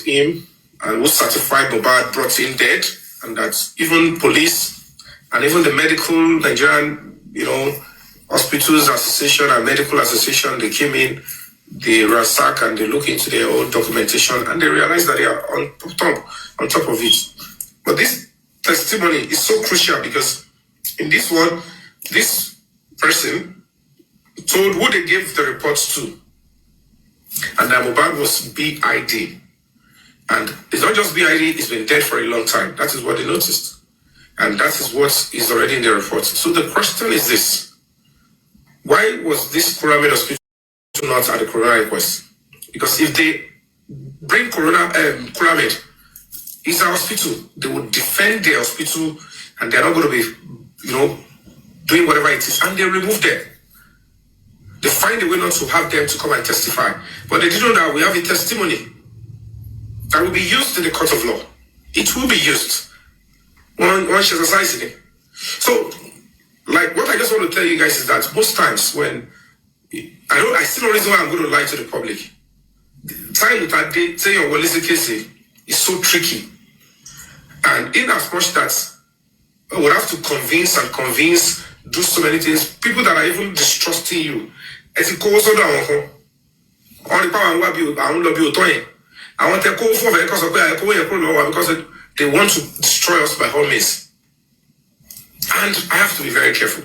him and who certified Mohbad brought him dead, and that even police and even the medical Nigerian, hospitals association and medical association, they came in, they ransack and they look into their own documentation and they realize that they are on top of it. But this testimony is so crucial because in this one, this person told who they gave the reports to, and that Mohbad was BID. And it's not just BID, it's been dead for a long time. That is what they noticed. And that is what is already in the report. So the question is this: why was this Pyramid Hospital not at the Corona inquest? Because if they bring Pyramid, it's a hospital. They would defend their hospital and they're not going to be, doing whatever it is. And they remove them. They find a way not to have them to come and testify. But they didn't know that we have a testimony that will be used in the court of law. It will be used once she exercises it. So, what I just want to tell you guys is that most times when I see no reason why I'm going to lie to the public. Time with that day, say your Walisi case is so tricky. And in as much that we would have to convince, do so many things, people that are even distrusting you. As it goes on down, all the power I won't love you. I want to call for because they want to destroy us by all means. And I have to be very careful.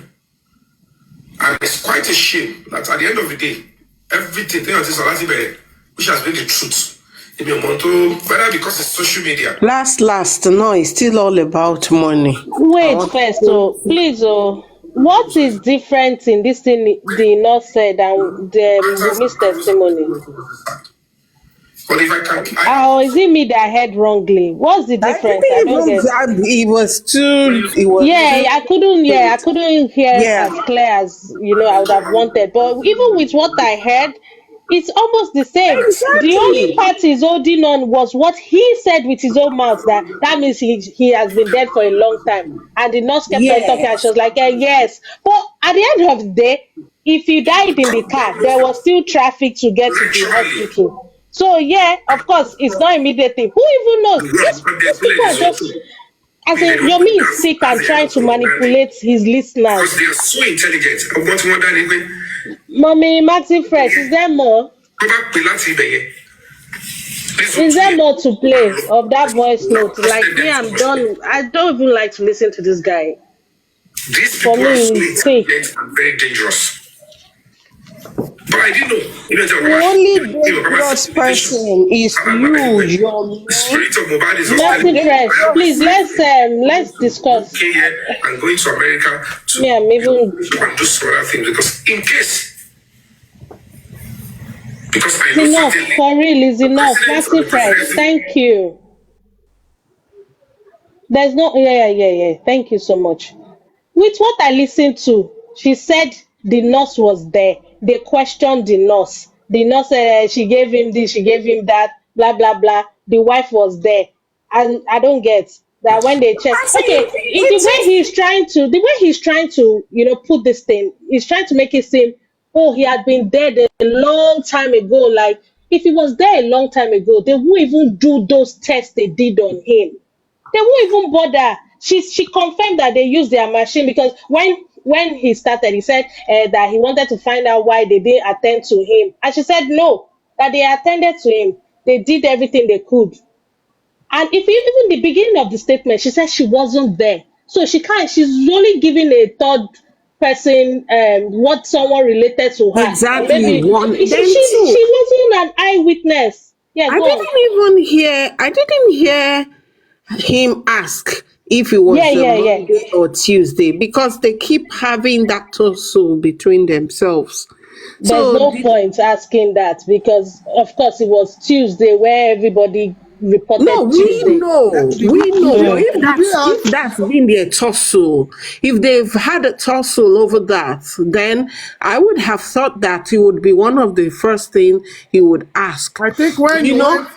And it's quite a shame that at the end of the day, everything, which has been the truth, whether because it's social media. Last, no, it's still all about money. Wait first, please, what is different in this thing the nurse said and the Yomi's testimony? But if I can, is it me that heard wrongly? What's the difference? I don't get it. It was too. I couldn't hear as clear as I would have wanted. But even with what I heard, it's almost the same. Exactly. The only part he's holding on was what he said with his own mouth. That means he has been dead for a long time. And the nurse kept on talking, and she was like, yes. But at the end of the day, if he died in the car, there was still traffic to get to the hospital. So of course, it's not immediate thing. Who even knows? These people are just, as in Yomi is sick and trying to manipulate his listeners. Because they are so intelligent. I want more than even. Mommy, Maxi Fresh, is there more? Is there more to play of that voice note? Like me, I'm done. I don't even like to listen to this guy. These people are so intelligent and very dangerous. But I didn't know. The only dangerous person is you, Yomi. The spirit of Mohbad is Maxi Fresh, please let's discuss. I'm going to America to do some other things because in case. Because I know enough, for real, is enough. Maxi Fresh, thank you. There's no, thank you so much. With what I listened to, she said the nurse was there. They questioned the nurse. The nurse said she gave him this, she gave him that, blah, blah, blah. The wife was there. And I don't get that when they check. Okay, the way he's trying to, put this thing, he's trying to make it seem, he had been dead a long time ago. Like, if he was there a long time ago, they won't even do those tests they did on him. They won't even bother. She confirmed that they used their machine because when he started, he said that he wanted to find out why they didn't attend to him. And she said no, that they attended to him. They did everything they could. And if even the beginning of the statement, she said she wasn't there. So she's only giving a third person what someone related to her. Exactly. Maybe, she wasn't an eyewitness. I didn't hear him ask if it was Monday or Tuesday because they keep having that tussle between themselves. There's no point asking that because of course it was Tuesday where everybody reported. No, we know. If that's been their tussle, if they've had a tussle over that, then I would have thought that it would be one of the first things he would ask. I think when he went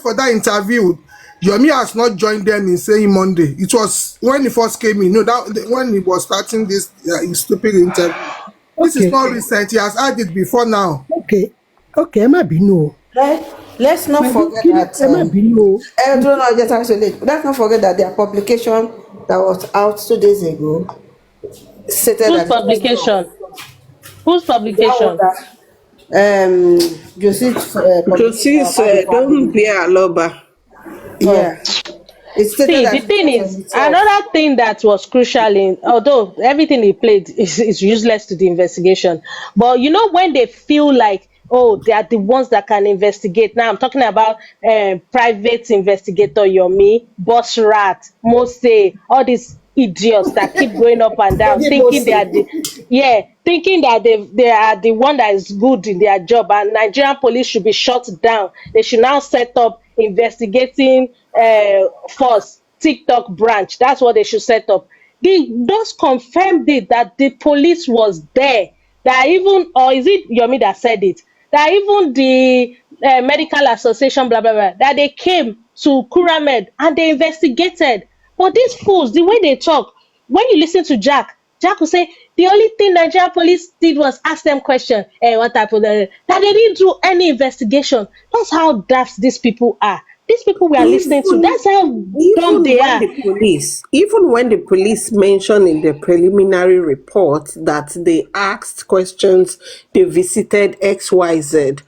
for that interview, Yomi has not joined them in saying Monday. It was when he first came in. When he was starting this stupid interview. This is not recent. He has had it before now. Okay, maybe no. Let's not forget that. Ẹ má bínú o. I don't know, just actually, let's not forget that their publication that was out 2 days ago stated Whose that publication? Whose that was publication? that Joseph publication Josie about the said, don't family. be a lover. Oh. Yeah, it stated See, the that it thing was on is, the 12th. another thing that was crucial in, although everything he played is useless to the investigation, but you know when they feel like, oh, they are the ones that can investigate. Now I'm talking about private investigator Yomi, Boss Rat, Mose, all these idiots that keep going up and down, thinking they are the, yeah, thinking that they are the one that is good in their job, and Nigerian police should be shut down. They should now set up investigating force, TikTok branch. That's what they should set up. They just confirmed it that the police was there. That even, or is it Yomi that said it? That even the medical association, blah blah blah, that they came to Kuramed and they investigated. But these fools, the way they talk, when you listen to Jack will say the only thing Nigerian police did was ask them question. What type of that they didn't do any investigation. That's how daft these people are. These people we are listening to. Even That's how dumb they are. even when the police mentioned in the preliminary report that they asked questions, they visited XYZ.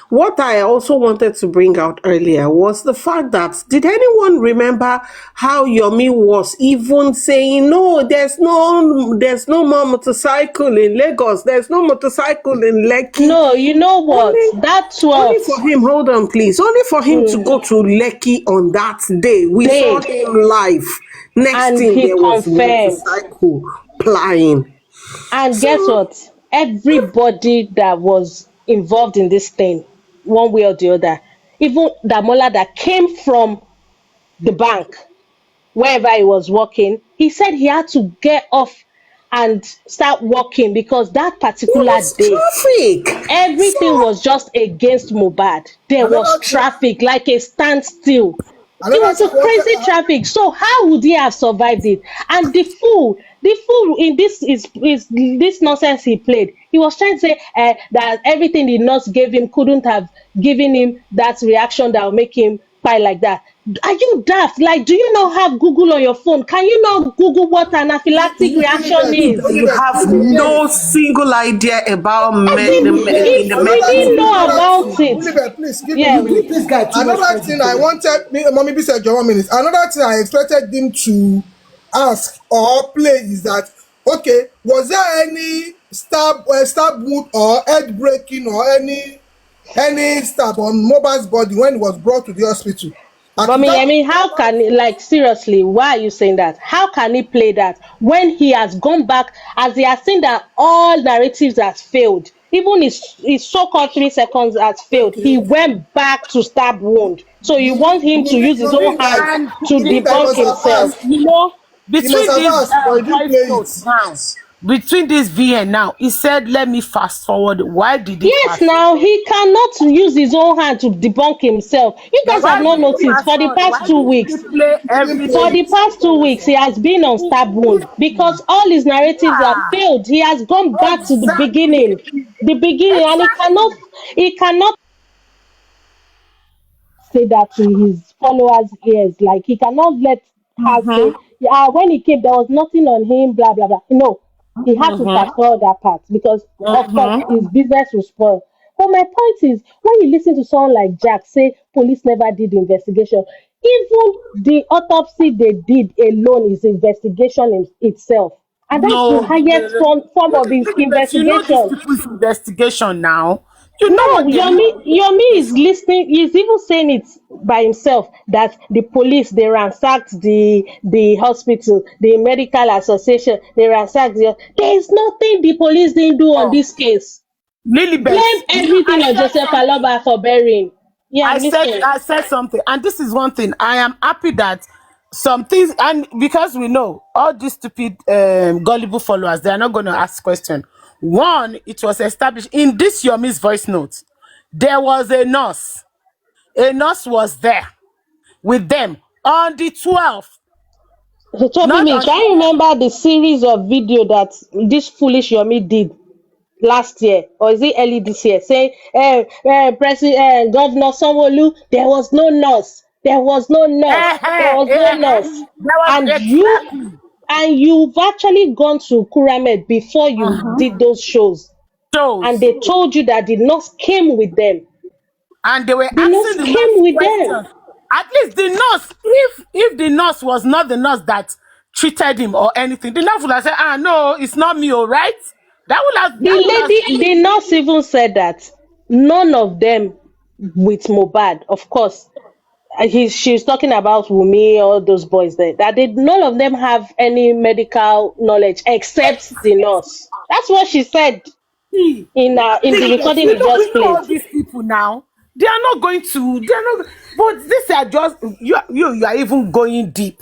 What I also wanted to bring out earlier was the fact that, did anyone remember how Yomi was even saying, no, there's no more motorcycle in Lagos, there's no motorcycle in Lekki. No, you know what? Only, That only for 12th him, hold on, please. Only for him to go to Lekki on that day. We saw day, him live. Next and thing, he there was confirmed. motorcycle plying. And guess So, what? Everybody that was involved in this thing, one way or the other, even Damola that came from the bank, wherever he was working, he said he had to get off and start working because that there particular was day, traffic. everything So, was just against Mohbad. There was Another thing, traffic, like a standstill. It another was thing a I wanted, crazy traffic. So how would he have survived it? And the fool in this is this nonsense he played. He was trying to say that everything the nurse gave him couldn't have given him that reaction that will make him cry like that. Are you daft? Like, do you not have Google on your phone? Can you not Google what anaphylactic reaction is? you Unibet, have please, hear me. no single idea about As med, if in if the we Another didn't thing, medicine. know another about thing. it. Unibet, please give me Yeah. minute. This guy too much Another credit thing I today. wanted, mommy, be said, one minute. Another thing I expected them to ask or play is that, okay, was there any stab wound or head breaking or any stab on Mohbad's body when he was brought to the hospital? At But least me, I mean, how can he, like, seriously, why are you saying that? How can he play that when he has gone back, as he has seen that all narratives has failed, even his so-called 3 seconds has failed, he okay, went back to stab wound. So you you, want him to use his own hand And to you mean that he debunk must have himself. asked, you know, he must between have this asked, but he didn't voice play it. note now, between this VN now, he said, let me fast forward. Why did he Yes, fast now forward? he cannot use his own hand to debunk himself. You guys That's have Why not did he noticed fast for the forward? past Why 2 weeks. did he play he didn't play For everything? the it. past 2 weeks, he has been on stab wound because all his narratives have Yeah, failed. He has gone back to the exactly. beginning, and Exactly. he cannot say that to his followers' ears. Like he cannot let her say, yeah, when he came, there was nothing on him, blah blah blah. No, he had to fast forward that part because, of course, his business will spoil. But my point is, when you listen to someone like Jack say police never did investigation, even the autopsy they did alone is investigation in itself, and that's the No, highest form of but you know these investigation. people's investigation now. You know No, what they mean by Yomi is investigation. listening. He's even saying it by himself that the police they ransacked the hospital, the medical association they ransacked. There is nothing the police didn't do on Oh, this case. Blame Lilibet, you know, everything I on said Joseph something. Aloba for burying. Yeah, I'm listening. I said something, and this is one thing. I am happy that some things, and because we know all these stupid, gullible followers, they are not going to ask question. One, it was established in this Yomi's voice note. There was a nurse. A nurse was there with them on the 12th, So Toby not me, on can the you remember the series of video that this foolish Yomi did? last year, or is it early this year, saying, President, Governor Sanwo-Olu, there was no nurse, there was no nurse, there was no nurse, That was and exactly. you've actually gone to Kuramed before you did those shows, and Shows. they told you that the nurse came with them. And they were The nurse asking the came nurse with them. questions. At least the nurse, if the nurse was not the nurse that treated him or anything, the nurse would have said, no, it's not me, all right? The lady, the nurse even said that none of them with Mohbad, of course, she's talking about Wumi, all those boys there, that none of them have any medical knowledge except the nurse. That's what she said See, in the recording we you know, just played. all these people now. They are not going to. They are not. But these are just you are even going deep.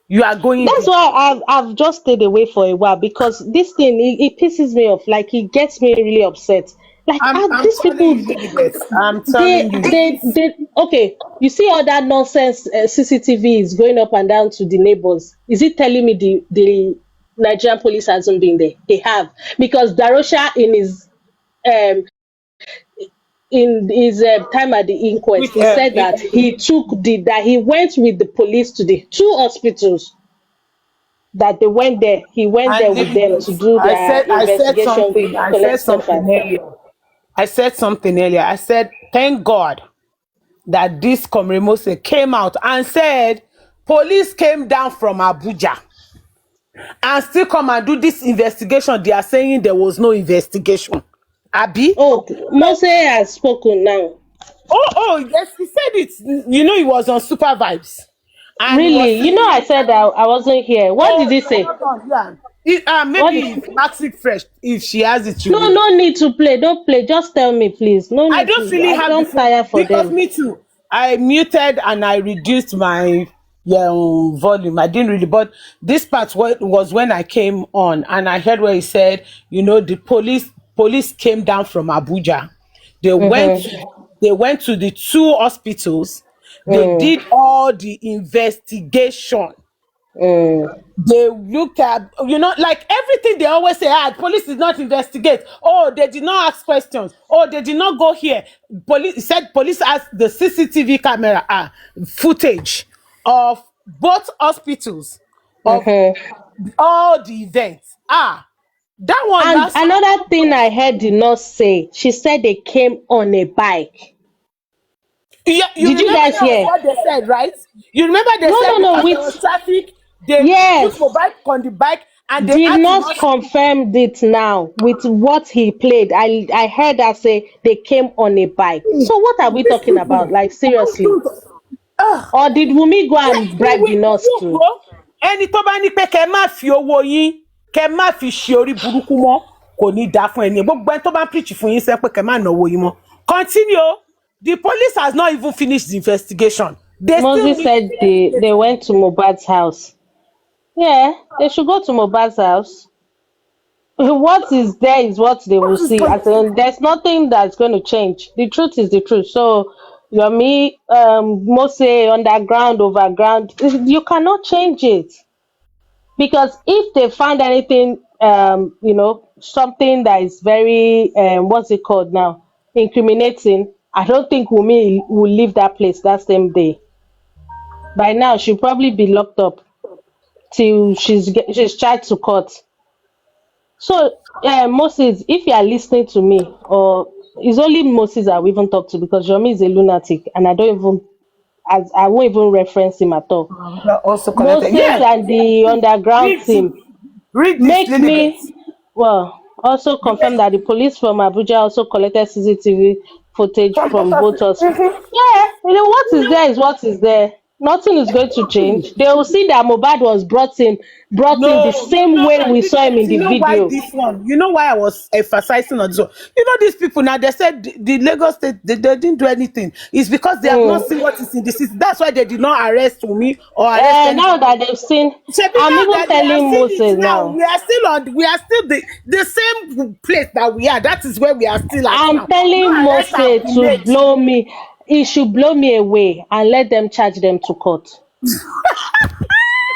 You are going That's deep. why I've just stayed away for a while, because this thing, it pisses me off. Like, it gets me really upset. Like, I'm these telling people, you, Lilibet. I'm telling you. they okay. You see all that nonsense, CCTV is going up and down to the neighbors. Is it telling me the Nigerian police hasn't been there? They have, because Darosha um in his time at the inquest, Which he said that he went with the police to the two hospitals, that they went there. He went there and with them to Lilibet, do their I said investigation, something. I collect said stuff. something And earlier. I said something earlier. I said, thank God that this Komremose came out and said police came down from Abuja and still come and do this investigation. They are saying there was no investigation. Abi? oh, So, Mose has spoken now. yes, he said it. You know, he was on Super Vibes. And he was Really? You know, saying, I said that I wasn't here. What did he say? hold on, yeah. What? Maybe if Maxi Fresh, if she has it, you No, would. no need to play. Don't play. Just tell me, please. No I need don't to. really I have the don't phone tire for because them. me too. I muted and I reduced my volume. I didn't really, but this part was when I came on and I heard where he said, the police came down from Abuja. They went Mm-hmm. to they went to the two hospitals. They Mm, did all the investigation. mm. They looked at, like everything they always say, police did not investigate. Oh, they did not ask questions. Oh, they did not go here. Police asked the CCTV camera footage of both hospitals of Mm-hmm. all the events. That one And last. another thing I heard the nurse say, she said they came on a bike. Yeah, you Did you remember guys that was hear? what they said, right? You remember they No, said no, no. because there was traffic, they put Yes, Mohbad on the bike and they the had to nurse rush. confirmed it now with what he played. I heard her say they came on a bike. So what are we These talking about? people, Like, seriously? ah. Or did Wumi go and bribe the nurse too? Wo ẹni tó bá ní pé kẹ má fi owó yín kẹ má fi ṣe orí burúkú mọ́ kò ní dáa fún ẹni gbogbo ẹni tó bá ń preach fún yín sẹ pé kẹ má náwó yín mọ́. Continue. The police has not even finished the investigation. They still Moses need said to they investigate. went to Mohbad's house. Yeah, they should go to Mohbad's house. What is there is what they will What is see. going As in, there's nothing that's going to change. The truth is the truth. So, Yomi, Mose, underground, overground, you cannot change it, because if they find anything, something that is very, what's it called now, incriminating, I don't think Wumi will leave that place that same day. By now, she'll probably be locked up till she's charged to court. So, Moses, if you are listening to me, or it's only Moses I will even talk to, because Yomi is a lunatic, and I won't even reference him at all. Also connected. Moses Yeah. and the underground Read team, read this, make Lilibet. me, well, also confirm that the police from Abuja also collected CCTV footage From both from of both you. hospitals. Yeah, what is there is what is there. Nothing is going to change. They will see that Mohbad was brought in the same way we saw him in You the know why video. this one? You know why I was emphasizing on this one? These people now, they said the Lagos State, they didn't do anything. It's because they have not Mm. seen what is in the system. That's why they did not arrest me or arrest Now anybody. that they've seen, Shebi, I'm now even that they have telling seen it Moses now, now. we are still the same place that we are. That is where we are still at I'm now. No telling arrest have Moses been to made. blow me. He should blow me away and let them charge them to court.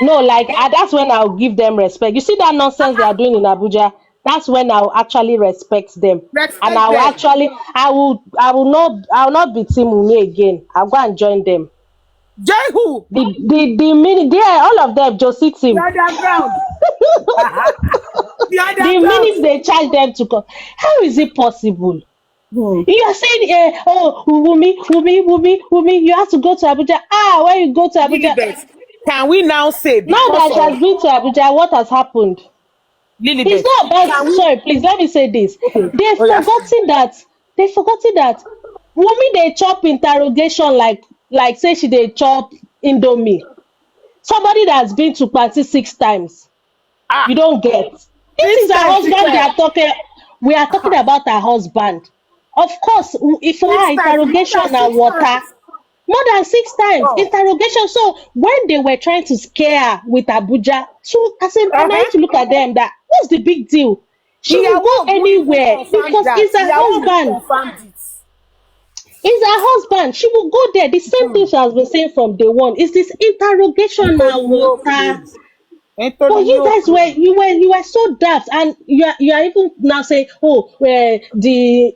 No, like, that's when I'll give them respect. You see that nonsense they are doing in Abuja? That's when I'll actually respect them. And Respect them. I will not be Team Umi again. I'll go and join them. Join who? The minute they all of them just sit The him. underground. The The underground. minute they charge them to come, how is it possible? Hmm. You are saying, oh, Wumi, you have to go to Abuja. Ah, when you go to Abuja, Lilibet, can we now say now because that she has of been to Abuja, what has happened? It's Lilibet? not Can about, we? sorry, please let me say this. Okay. They've Oh yeah. forgotten that Wumi they chop interrogation like say she they chop Indomie. Somebody that's been to party 6 times. You Ah, don't get. This is six her times husband they declare. are talking. We are talking about her husband. Of course, if for her 6 times, more interrogation than and six water, times. more than 6 times Oh. interrogation. So when they were trying to scare her with Abuja, so and I Uh-huh. used to look at them that what's the big deal? She will Ìyàwó go Ògún even anywhere confirmed because that. it's her Ìyàwó Ògún husband. confirmed it. It's her husband. She will go there. The same thing she has been saying from day one. Is this interrogation Nítorí and yín ò water? pé. Nítorí But yín you ò guys pé. were so daft, and you are even now saying, oh, the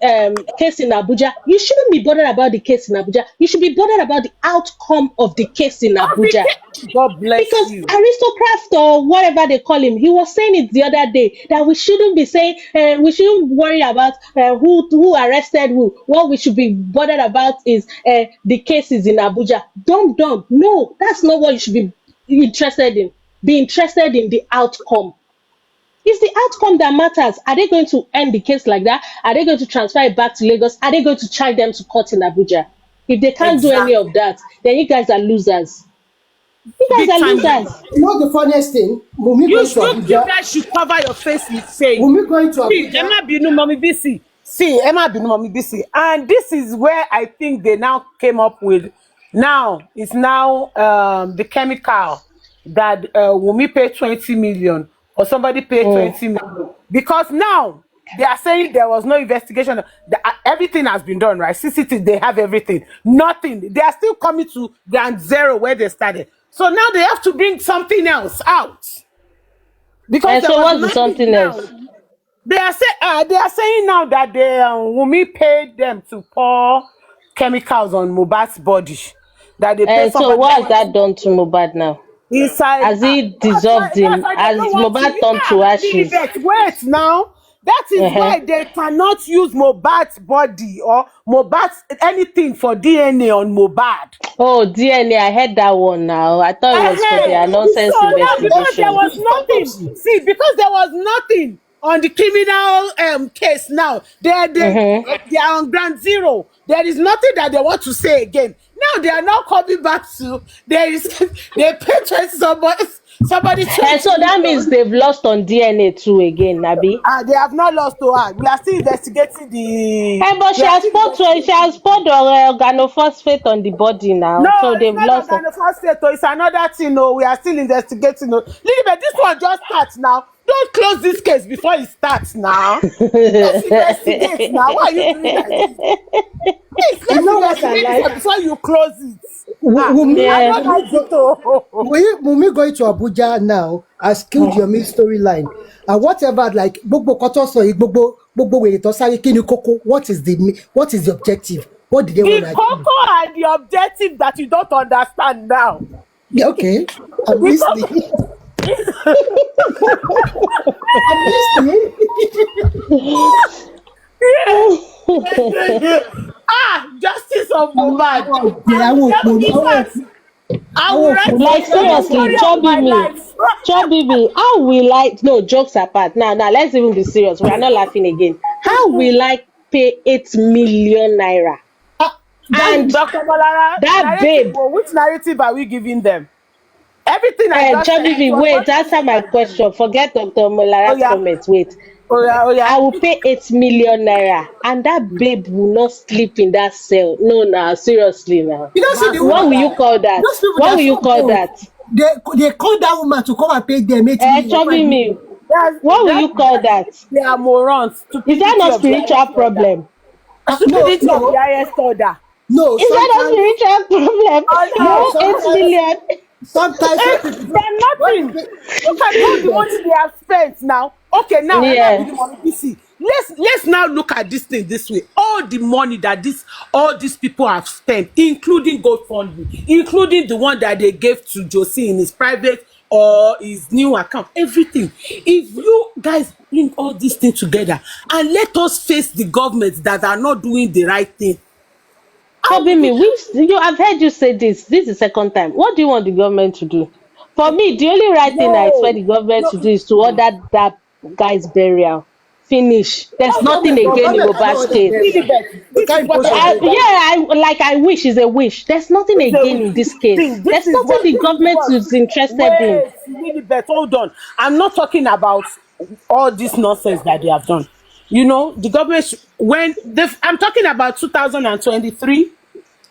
case in Abuja. You shouldn't be bothered about the case in Abuja. You should be bothered about the outcome of the case in Of the Abuja. case. God bless Because you. aristocrat or whatever they call him, he was saying it the other day that we shouldn't be saying, we shouldn't worry about who arrested who. What we should be bothered about is the cases in Abuja. Dumb. No, that's not what you should be interested in. Be interested in the outcome. It's the outcome that matters. Are they going to end the case like that? Are they going to transfer it back to Lagos? Are they going to charge them to court in Abuja? If they can't do any of Exactly. that, then you guys are losers. You guys Big are time losers. loser. You know the funniest thing, Mumi going to You Abuja, guys should cover your face with shame. Mumi going to See, Abuja. Emma Binu Mommy BC. See, Emma Binu Mommy BC. And this is where I think they now came up with. Now, it's now the chemical that Wumi paid 20 million or somebody paid Mm. 20 million. Because now they are saying there was no investigation. Everything has been done, right? CCTV, they have everything. Nothing. They are still coming to ground zero where they started. So now they have to bring something else out. Because And there so was what's the nothing something now. else? They are saying now that Wunmi paid them to pour chemicals on Mohbad's body. That they pay And so somebody what has that done to Mohbad now? inside. Has he dissolved That's him? why they Has don't want to. Mohbad turned to ashes? Lilibet, wait now. That is Uh-huh. why they cannot use Mohbad's body or Mohbad's anything for DNA on Mohbad. Oh, DNA, I heard that one now. I thought it was for Hey, their nonsense so now because there investigation. was nothing, see, because there was nothing on the criminal case now, Mm-hmm. they are on ground zero. There is nothing that they want to say again. Now they are now coming back to there is they pay 20 somebody And 20 so that means million. they've lost on DNA too again, Nabi. They have not lost to her. We are still investigating the. Hey, but We she are has still poured she investigating. has poured organophosphate on the body No, now. So it's they've not lost. organophosphate. It's another thing. No, we are still investigating. No, Lilibet, this one just starts now. Don't close this case before it starts now. Let's investigate now. Why are you doing like this? Please, You let's know what I investigate this like? one before you close it. I Wumi, Yeah. don't like it. Oh. Wumi going to Abuja now has killed your main storyline. And whatever, like, gbogbo koto so, gbogbo wèrè tó sáré, kí ni kókó? What is the objective? What did they want The to achieve? cocoa and the objective that you don't understand now. Yeah, okay, I'm The listening. cocoa. I'm listening. Justice of Mohbad. Yeah, In fact, I will write Like the seriously, story of my life. Chubby me, how will I no jokes apart. Now let's even be serious. We are not laughing again. How will I pay 8 million naira? And Dr. Molara, that narrative, babe, well, which narrative are we giving them? Everything I just said, Chubby it me, was wait, not answer my about them. question. Forget Dr. Oh Molara's yeah, comment. Wait. oh yeah. I will pay 8 million naira and that babe will not sleep in that cell. No, now, seriously now. You don't see That's the What woman. will you Mohbad. call that? Those people What that will are you so call bold. that? They call that woman to come and pay them 8 million, Chubby 5 me, million. what will you call that? They are morons. Is that Stupidity not of the spiritual highest order. problem? No, Stupidity of the no, highest order. no. Is that a Sometimes, spiritual problem? Oh no. No, no. 8 Sometimes, million. sometimes when people do, They're when nothing. Look at all the money they have spent now. Okay, now Yeah. let's now look at this thing this way. All the money that all these people have spent, including GoFundMe, including the one that they gave to Josie in his private or his new account, everything. If you guys bring all these things together and let us face the governments that are not doing the right thing, how will we? Fabiyi, I've heard you say this. This is the second time. What do you want the government to do? For me, the only right thing I expect No, the government no. to do is to order that guy's burial. Finish. There's nothing but again in government cannot Mohbad's order case. burial. Lilibet, They this is can't what impose I on I, want them. to yeah, I wish is a wish. There's nothing again in this case. this There's is nothing what the this is government what is interested in. wait, Lilibet, hold on. I'm not talking about all this nonsense that they have done. You know, the government I'm talking about 2023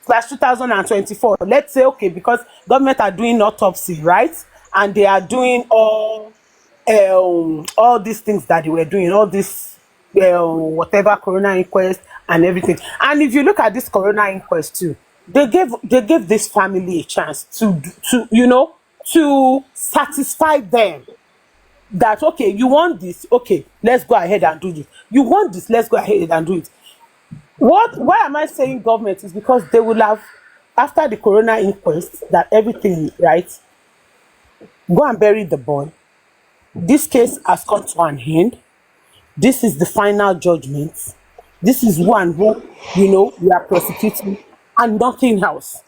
slash 2024. Let's say, okay, because government are doing autopsy, right? And they are doing all these things that they were doing, all this whatever corona inquest and everything. And if you look at this corona inquest too, they gave this family a chance to satisfy them that, okay, you want this, okay, let's go ahead and do this. You want this, let's go ahead and do it. Why am I saying government is because they will have, after the corona inquest, that everything right, go and bury the boy. This case has come to an end. This is the final judgment. This is one who, we are prosecuting and nothing else.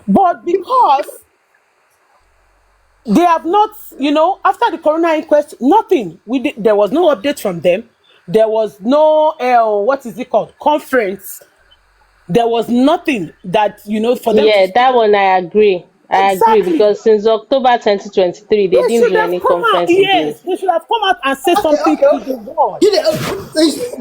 But because they have not, after the corona inquest, nothing. There was no update from them. There was no, what is it called? Conference. There was nothing that, for them to Yeah, speak. that one I agree. I agree Exactly. because since October 2023, they They didn't should do have any come out. conference again. Yes, they should have come out and say Okay, something okay. to the world.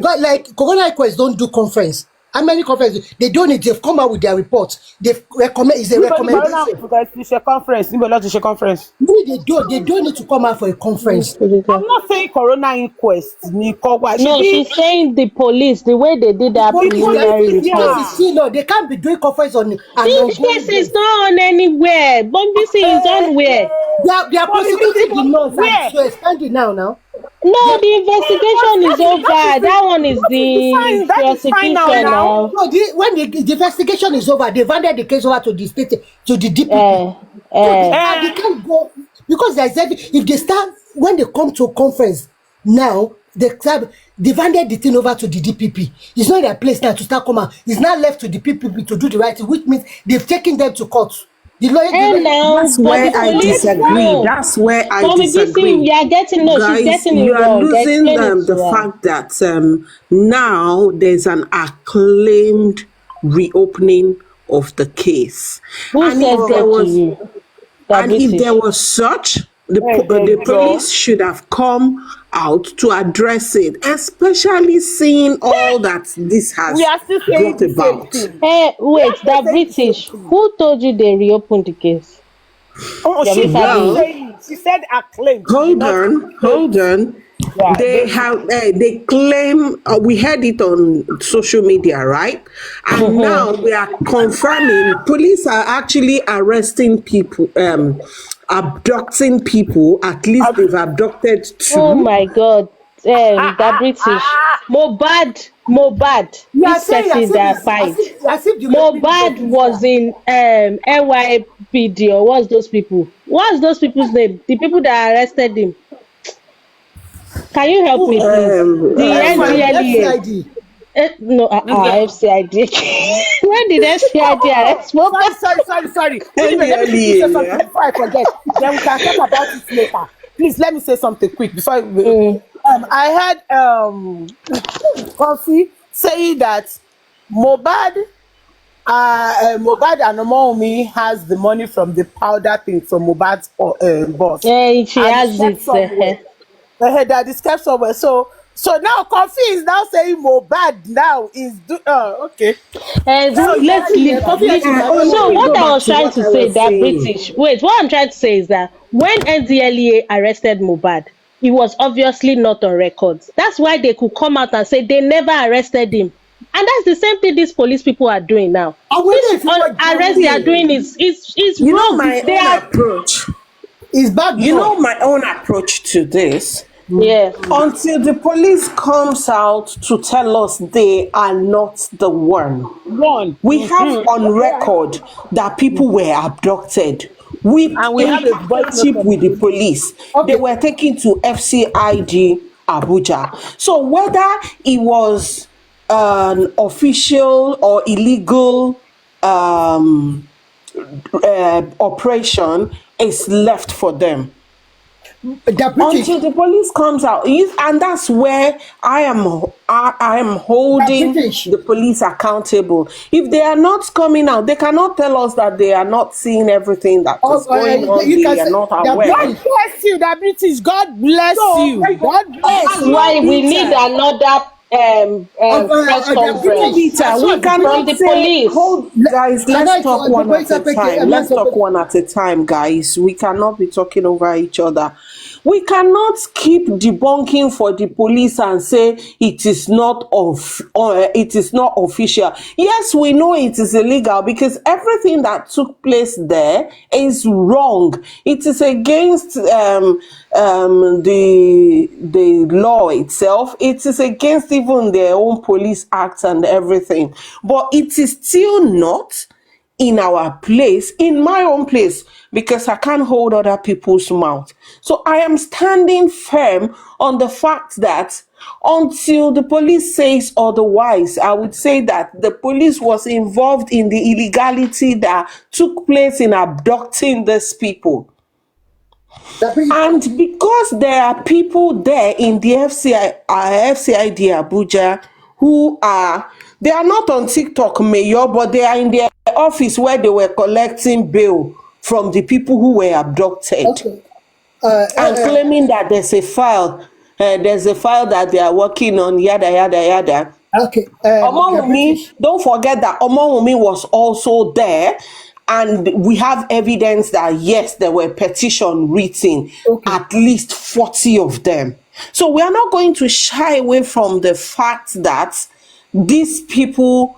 But like Corona Inquest don't do conference. How many conferences they don't need? They've come out with their report. They've recommend. It's a Níbo ni corona recommendation. ti ṣe conference? Níbo ló ti ṣe conference? Maybe they don't. They don't need to come out for a conference. Put it I'm there. not saying corona inquest ni kò wá. No, Ṣebí she's saying the police, the way they did that Police, preliminary the report. case is still on. They can't be doing conference on an This ongoing case is basis. not on anywhere. Bombisi is on where? They are But the prosecuting the people laws and where? so expanding now. Now No, they the investigation is over. That one is the that is final prosecution now. now. no, when the investigation is over, they've handed the case over to the state to the DPP. Uh, So uh, they can't go because there's if they start when they come to a conference now, they've handed the thing over to the DPP. It's not their place now to start coming. It's not left to the PPP to do the right thing, which means they've taken them to court. and now, That's but where the I police, disagree. no. That's where I Mommy BC, disagree. you are getting, no, she's Guys, getting you it are wrong. losing Explain it the to her. fact that now there's an acclaimed reopening of the case. Who And said if there that to was you? That and if there British. was such, Hey, there the you police go. should have come out to address it, especially seeing all that this We has are still saying brought the same about. thing. Hey, We wait, are still that saying the same British. thing. Who told you they reopened the case? Oh, Yomi she's not Fabiyi. Well, saying it. She said acclaimed. She did hold not on, say hold it. on. Yeah, They claim, we heard it on social media, right? And now we are confirming police are actually arresting people, abducting people. At least they've abducted Oh two. my God. That British. Mohbad. You are This saying person that fight. as if the European Mohbad government was in NYPD or what's those people? What's those people's name? The people that arrested him. Can you help me, please? The NDLEA. FCID. No, FCID. When did FCID arrest Mohbad? Sorry. Let me quickly say something before I forget. Then we can talk about it later. Please let me say something quick before I heard Coffee saying that Mohbad Mohbad and Naomi has the money from the powder thing from Mohbad's boss. Yeah, she And has it's kept somewhere. it. That is kept somewhere. So now Coffee is now saying Mohbad now is okay. So let's leave. So Let me what go I back was to trying what to I say was that saying. British. Wait, what I'm trying to say is that when NDLEA arrested Mohbad, he was obviously not on records. That's why they could come out and say they never arrested him. And that's the same thing these police people are doing now. I wonder This if you were arrest they are doing is You know wrong. my They own are approach. is You know backdoor. my own approach to this. yeah. Until the police comes out to tell us they are not the one. One. We have on record that people were abducted with And we a have a voice note partnership from with the police. police. They Okay. were taken to FCID Abuja. So whether it was an official or illegal operation is left for them The until British, the police comes out. And that's where I am the holding British. the police accountable. If they are not coming out, they cannot tell us that they are not seeing everything that is going on, You can they are say not the aware. God British. bless you, the British. God bless So you. God bless That's and you. why no we need Peter, another press The no British. conference Peter, As far we as the British. from cannot the say police. hold guys, Can let's I talk the one police at a are picking a time. man Let's to talk one at a time, guys. We cannot be talking over each other. We cannot keep debunking for the police and say it is not it is not official. Yes, we know it is illegal because everything that took place there is wrong. It is against the law itself. It is against even their own police acts and everything. But it is still not in our place, in my own place, because I can't hold other people's mouth. So I am standing firm on the fact that until the police says otherwise, I would say that the police was involved in the illegality that took place in abducting these people. The British. And because there are people there in the FCID Abuja who they are not on TikTok, Mayor, but they are in their office where they were collecting bail from the people who were abducted Okay. and claiming that there's a file that they are working on, yada, yada, yada. Okay. The Omowumi, British. don't forget that Omowumi was also there, and we have evidence that yes, there were petitions written, Okay. at least 40 of them. So we are not going to shy away from the fact that these people,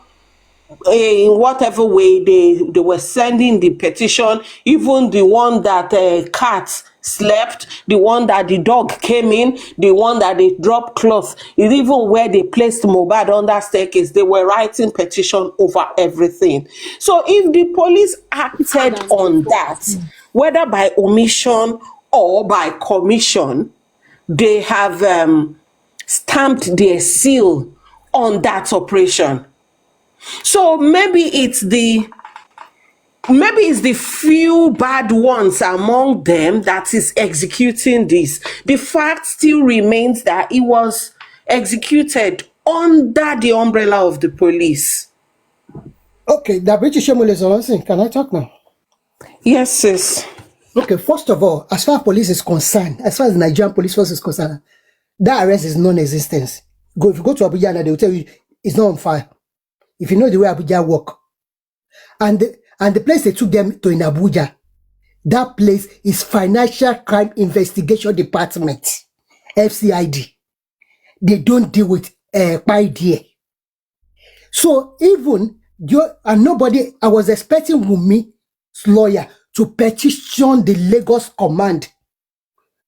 in whatever way they were sending the petition, even the one that cat slept, the one that the dog came in, the one that they dropped cloth, even where they placed Mohbad under staircase, they were writing petition over everything. So if the police acted on that, whether by omission or by commission, they have stamped their seal on that operation. So maybe it's the few bad ones among them that is executing this. The fact still remains that it was executed under the umbrella of the police. Okay. The British Shemule Zolonsi. Can I talk now? Yes, sis. Okay. First of all, as far as police is concerned, as far as the Nigerian police force is concerned, that arrest is non-existence. If you go to Abuja now, they will tell you it's not on fire. If you know the way Abuja work, and the place they took them to in Abuja, that place is Financial Crime Investigation Department, FCID. They don't deal with idea. So even and nobody, I was expecting Wumi's lawyer to petition the Lagos command,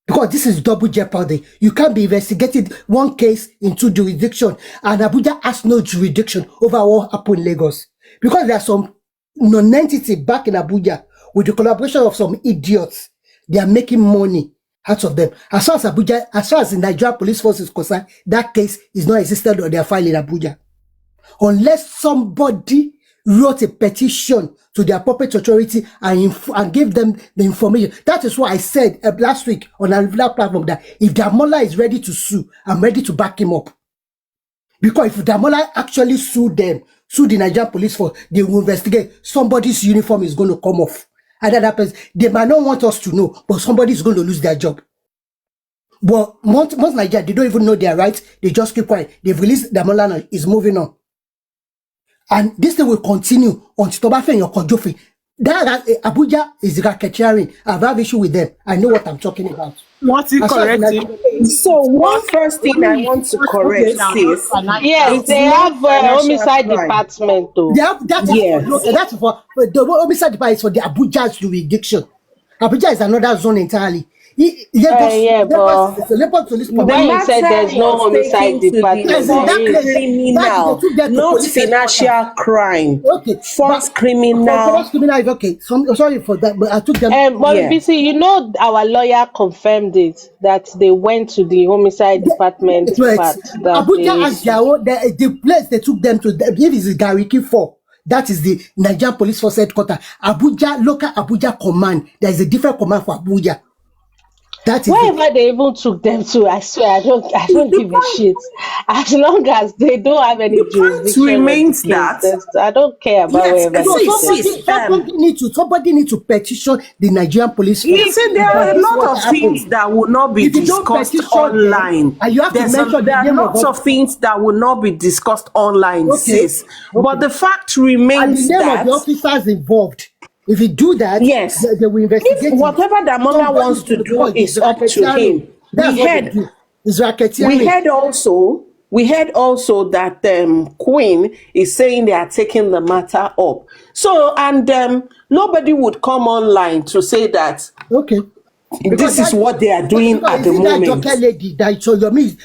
because this is double jeopardy. You can't be investigating one case in two jurisdictions, and Abuja has no jurisdiction over what happened in Lagos, because there are some non-entity back in Abuja with the collaboration of some idiots. They are making money out of them. As far as Abuja, as far as the Nigerian police force is concerned, that case is not existed on their file in Abuja, unless somebody wrote a petition to the appropriate authority and gave them the information. That is why I said last week on another platform that if Damola is ready to sue, I'm ready to back him up. Because if Damola actually sue the Nigerian police force, they will investigate. Somebody's uniform is going to come off. And that happens. They might not want us to know, but somebody is going to lose their job. But most Nigerians, they don't even know their rights. They just keep quiet. They've released Damola now. Is moving on. And this thing will continue until Tobafe and Yokojofe. Abuja is racketeering. I have issue with them. I know what I'm talking about. What is As far as correct? So one first thing I want to correct, Now, not sis, Yes, it's they not have financial homicide crime. department too. that is for Yes. the homicide department is for the Abuja's jurisdiction. Abuja is another zone entirely. Yeah, but Lagos Police The when you Command. said matter there's no was homicide taken to the Yes, department, in there first that place, is. they criminal, took them to not police headquarters. financial crime. Okay, but First for first criminal. criminal is okay. Sorry for that, but I took them. But Yeah. BC, our lawyer confirmed it that they went to the homicide department Wait, part. That Abuja they, has their own, the place they took them to, if it's Gariki 4, that is the Nigerian Police Force headquarters. Abuja, local Abuja command, there is a different command for Abuja. That is it. wherever they even took them to, I swear, I don't The give a point, shit. As long as they don't have any the point jurisdiction on the remains case, that, I don't care about yes, wherever So they took sis, them. somebody need to petition the Nigerian Police you Force see, there that are a this lot what of things happened. that will not be If you don't discussed petition them, online. and you have to mention There the are name of lots of things that will not be discussed online, okay, sis. But okay, the fact and the remains name of that, the officers involved. If you do that, yes, they will if investigate it. whatever Damola Somebody wants to should do report. It's is up to racketeering. him. That's what they do. It's We racketeering. heard also, that Queen is saying they are taking the matter up. So, and nobody would come online to say that Okay. this is what they are doing at Because the you see that moment. joker lady that so Yomi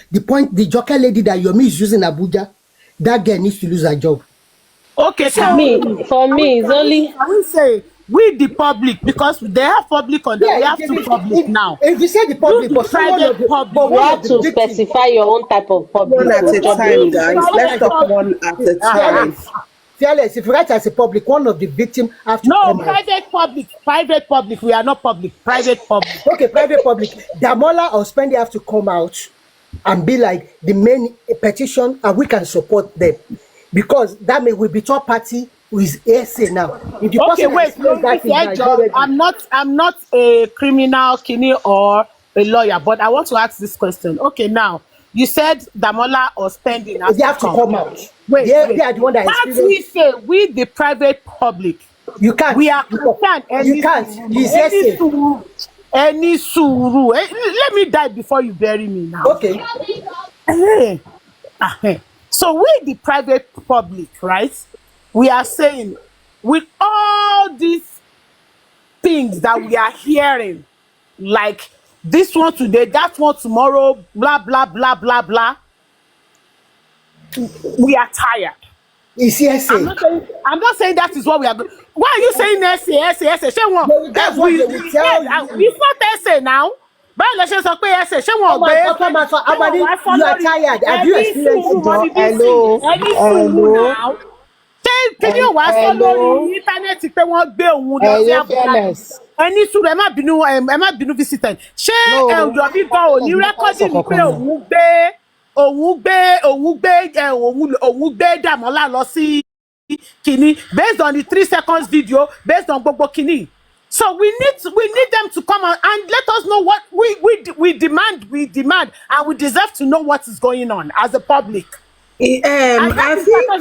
the joker lady that Yomi is using Abuja, that girl needs to lose her job. Okay, So, For me, it's only can we say we the public, because they have public on that, we have two public now. if you say the You public, the but private public. you one of have the to victims, specify your own type of one public. at a time, You the guys. Let's private talk public. one at a Uh-huh. time. fearless, if you write as a public, one of the victims have to No, come out. private public. We are not public. Private public. Okay, private public. Damola or Spendy have to come out and be like the main petition, and we can support them. Because that may will be third party who is essay now. If the Okay, person wait. explains that thing now, it's not ready. I'm not a criminal kini or a lawyer, but I want to ask this question. Okay, now you said Damola or Spending has They have to come out. Wait, They wait. are the one that What experience. we say, we the private public, You can't. we are concerned. You can't. It's essay. Any suru. Let me die before you bury me now. Okay. So we the private public, right? We are saying with all these things that we are hearing, like this one today, that one tomorrow, blah blah blah blah blah. We are tired. It's essay. I'm not saying that is what we are doing. Why are you saying essay? Ṣé wọn? No, that's what they will tell you. It's not essay now. Báwo lẹ ṣe sọ pé essay? Ṣé wọn gbé? You are tired. Have you experienced it? Hello. Ẹni sùúrù now. Ṣé kí ni ò wá sọ lórí íńtánẹ́ẹ̀tì pé wọ́n gbé òun lọ sí Àbújá? Ẹni sùúrù ẹ má bínú visitant. Ṣé Yomi gan ò ní rẹ́kọ́dì ni pé òun gbé Dàmọ́lá lọ sí kìíní based on the 3 seconds video, based on gbogbo kìíní. So we need them to come out and let us know what we demand, and we deserve to know what is going on as a public. I think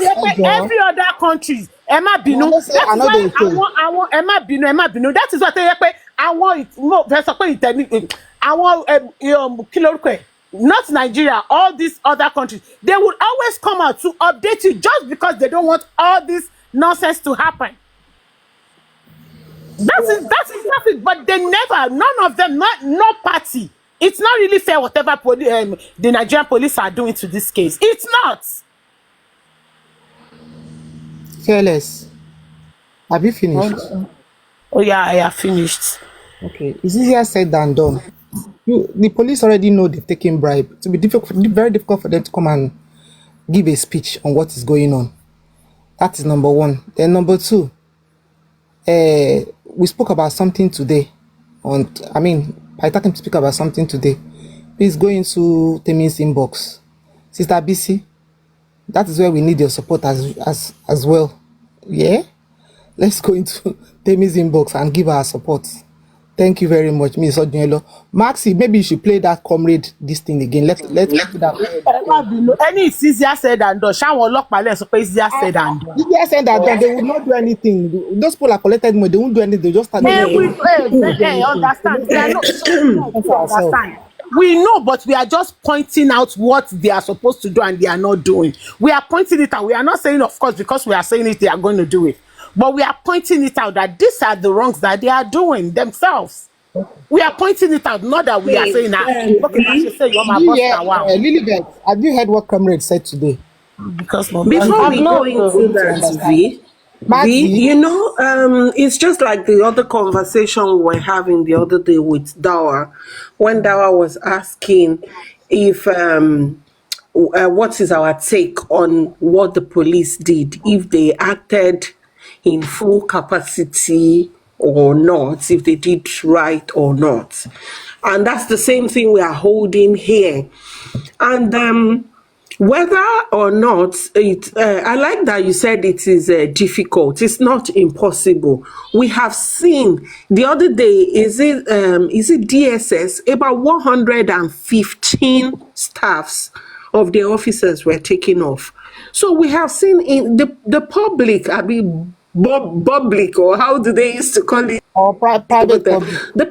every other country, ẹ má bínú. That is why àwọn ẹ má bínú. That is what they pé àwọn fẹ́ sọ pé ìtẹ̀mí àwọn kí lórúkọ ẹ̀. Not Nigeria, all these other countries, they would always come out to update you just because they don't want all this nonsense to happen. That is it. But they never, none of them, no party. It's not really fair whatever the Nigerian police are doing to this case. It's not. Fearless. Have you finished? Oh yeah, I have finished. Okay, it's easier said than done. The police already know they've taken bribe. It will be very difficult for them to come and give a speech on what is going on. That is number one. Then number two, we spoke about something today. By talking to speak about something today, please go into Temi's inbox. Sister BC, that is where we need your support as well. Yeah? Let's go into Temi's inbox and give our support. Thank you very much, Miss Odunelo. Maxi, maybe you should play that comrade this thing again. Let's put that. Any is easier said than done. Ṣáwọn ọlọ́pàá lè sọ pé easier said than done. Easier said than done. They will not do anything. Those people are collected money. They won't do anything. They just start doing Understand. We are not understand. We know, but we are just pointing out what they are supposed to do and they are not doing. We are pointing it out. We are not saying, of course, because we are saying it, they are going to do it. But we are pointing it out that these are the wrongs that they are doing themselves. We are pointing it out, not that we are saying that. Okay, I should say you're my boss now. Wow. Lilibet, have you heard what comrade said today? Because Before we go into that, you know, it's just like the other conversation we were having the other day with Dawa, when Dawa was asking if what is our take on what the police did, if they acted in full capacity or not, if they did right or not. And that's the same thing we are holding here. And whether or not it, I like that you said it is difficult. It's not impossible. We have seen the other day. Is it DSS? About 115 staffs of the officers were taken off. So we have seen in the public. I mean, public, or how do they used to call it? Or private The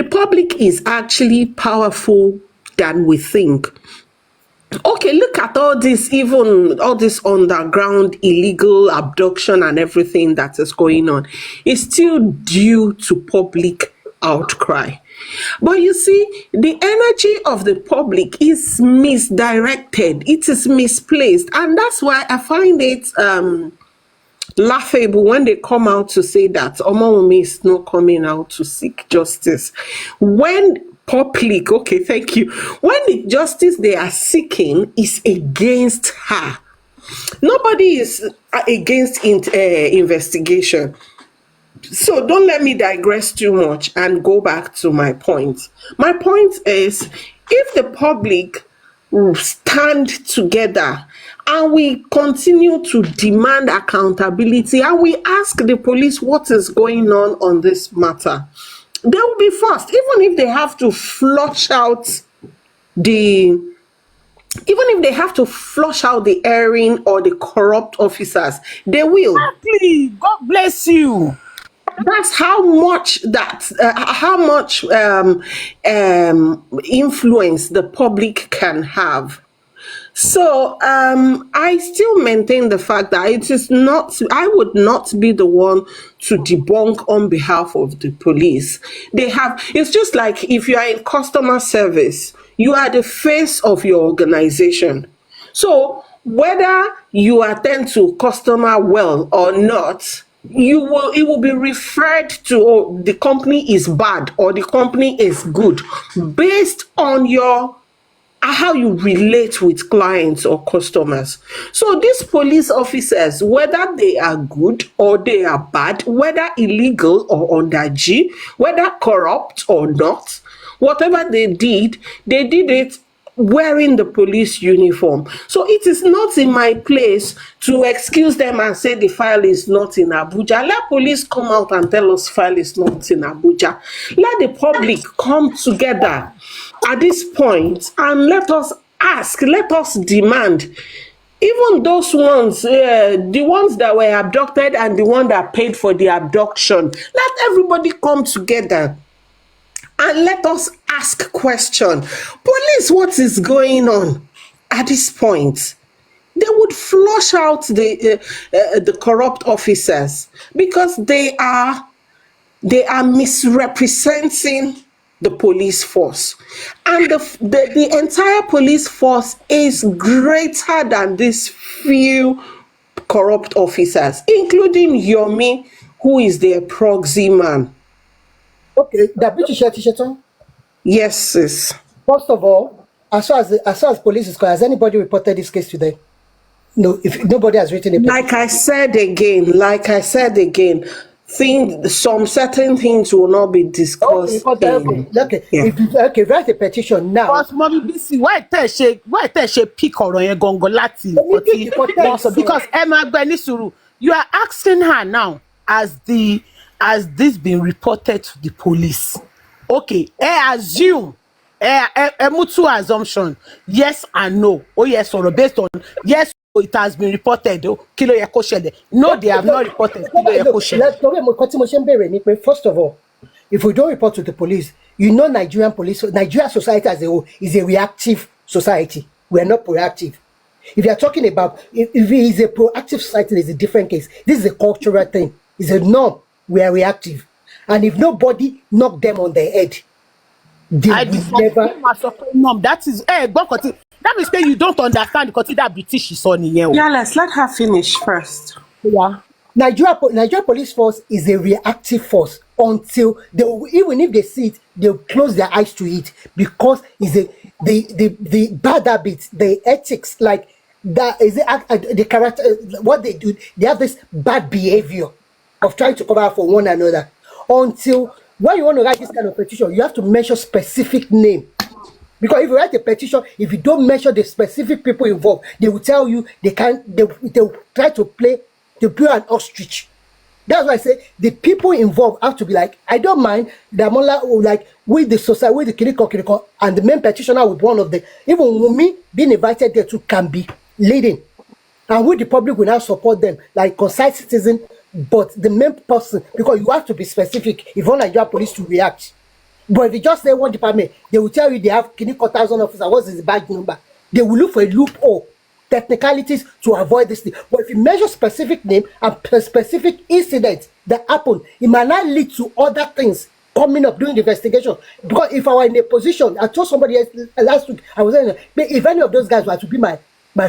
public is actually powerful than we think. Okay, look at all this, even all this underground illegal abduction and everything that is going on. It's still due to public outcry. But you see, the energy of the public is misdirected. It is misplaced. And that's why I find it laughable when they come out to say that Omawumi is not coming out to seek justice. When public, okay, thank you. When the justice they are seeking is against her, nobody is against investigation. So don't let me digress too much and go back to my point. My point is, if the public stand together and we continue to demand accountability and we ask the police what is going on this matter, they will be fast, even if they have to flush out the erring or the corrupt officers, they will. Exactly. God bless you. That's how much influence the public can have. So I still maintain the fact that it is not, I would not be the one to debunk on behalf of the police. It's just like if you are in customer service, you are the face of your organization. So whether you attend to customer well or not, it will be referred to, the company is bad or the company is good based on how you relate with clients or customers. So these police officers, whether they are good or they are bad, whether illegal or under G, whether corrupt or not, whatever they did it wearing the police uniform. So it is not in my place to excuse them and say the file is not in Abuja. Let police come out and tell us file is not in Abuja. Let the public come together at this point and let us ask, let us demand. Even those ones, the ones that were abducted and the one that paid for the abduction, let everybody come together and let us ask question. Police, what is going on at this point? They would flush out the corrupt officers because they are misrepresenting the police force, and the entire police force is greater than these few corrupt officers, including Yomi, who is their proxy man. Okay, the British Tisheton. Yes, sis. First of all, as far as police is concerned, has anybody reported this case today? No, if nobody has written a petition. Like I said again, some certain things will not be discussed. Okay. Yeah. Write a petition now. But Mommy BC, why tell she pick ọ̀rọ̀ yẹn gangan láti because Emma Benisuru, you are asking her now as the has this been reported to the police? Okay, assume, mutual assumption, yes and no. Oh yes, or based on yes, it has been reported. Oh, kilo yẹ kó ṣẹlẹ̀. No, they have not reported. Kilo yẹ kó ṣẹlẹ̀. First of all, if we don't report to the police, you know Nigerian society as a whole is a reactive society. We are not proactive. If you are talking about, if it is a proactive society, it's a different case. This is a cultural thing. It's a norm. We are reactive. And if nobody knock them on the head, they will never. That is, that means you don't understand because that British is on here. Yeah, let's let her finish first. Yeah. Nigeria police force is a reactive force until even if they see it, they'll close their eyes to it because it's the bad habits, the ethics, like that is the character, what they do. They have this bad behavior of trying to cover for one another. Until when you want to write this kind of petition, you have to mention specific name. Because if you write a petition, if you don't mention the specific people involved, they will tell you they will try to play an ostrich. That's why I say the people involved have to be like, I don't mind the Amola, like with the society, with the Kiriko, and the main petitioner with one of the, even me being invited there too can be leading. And with the public will now support them, like concise citizen, but the main person, because you have to be specific if you want Nigeria police to react. But if you just say one department, they will tell you they have 1,000 officers, what is the badge number? They will look for a loophole, technicalities to avoid this thing. But if you measure specific name and specific incidents that happen, it might not lead to other things coming up during the investigation. Because if I were in a position, I told somebody else last week, I was saying, if any of those guys were to be my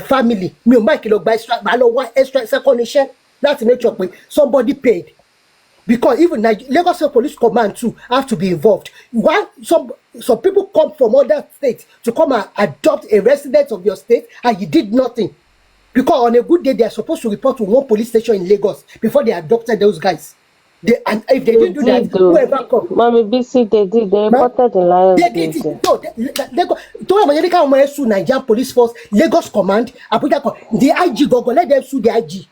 family, me, Mike, extra second share, that's the nature of somebody paid. Because even Lagos State Police Command too have to be involved. Why some people come from other states to come and adopt a resident of your state and you did nothing? Because on a good day they are supposed to report to one police station in Lagos before they adopted those guys. And if they didn't do that, whoever come. Mommy BC, they did. They reported in Lions. They did it. No, Lagos sue Nigerian Police Force, Lagos Command, Abuja, the IG go let them sue the IG.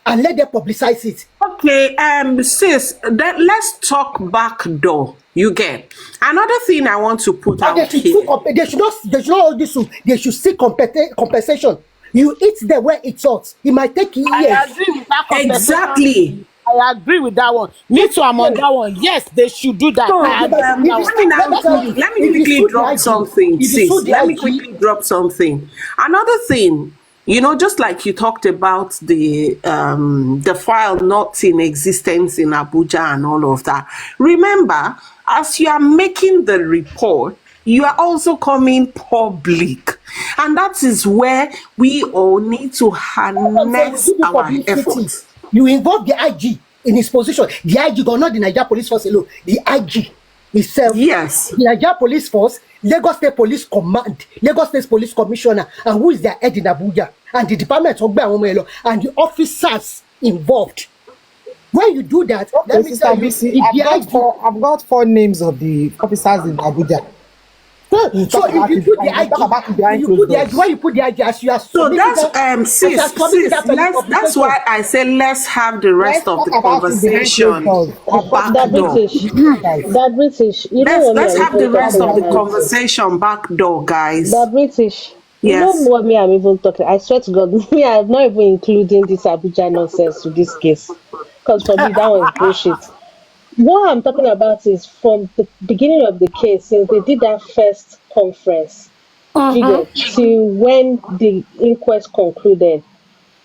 And let them publicize it. Okay, sis, let's talk back door. You get another thing I want to put out here. They should not hold this. They should seek compensation. You eat there where it's hot. It might take years. I agree with that. Exactly. I agree with that one. Me too, I'm on that one. Yes, they should do that. So, let me quickly drop something, sis. Let me quickly drop something. Another thing. You know, just like you talked about the file not in existence in Abuja and all of that. Remember, as you are making the report, you are also coming public. And that is where we all need to harness our efforts. You involve the IG in his position. The IG, not the Nigeria Police Force alone. The IG itself. Yes. The Nigeria Police Force, Lagos State Police Command, Lagos State Police Commissioner, and who is their head in Abuja, and the department of and the officers involved. When you do that, okay, let me tell you, I've got four names of the officers in Abuja. So if you put the IG, when you put the IG, as you are so that's sis, that's why I say let's have the rest of the conversation. That British, you know what let's have the rest of the conversation back door, guys. That British. Yes. You know what me I'm even talking. I swear to God, me I'm not even including this Abuja nonsense to this case. Because for me that was bullshit. What I'm talking about is from the beginning of the case, since they did that first conference, till when the inquest concluded.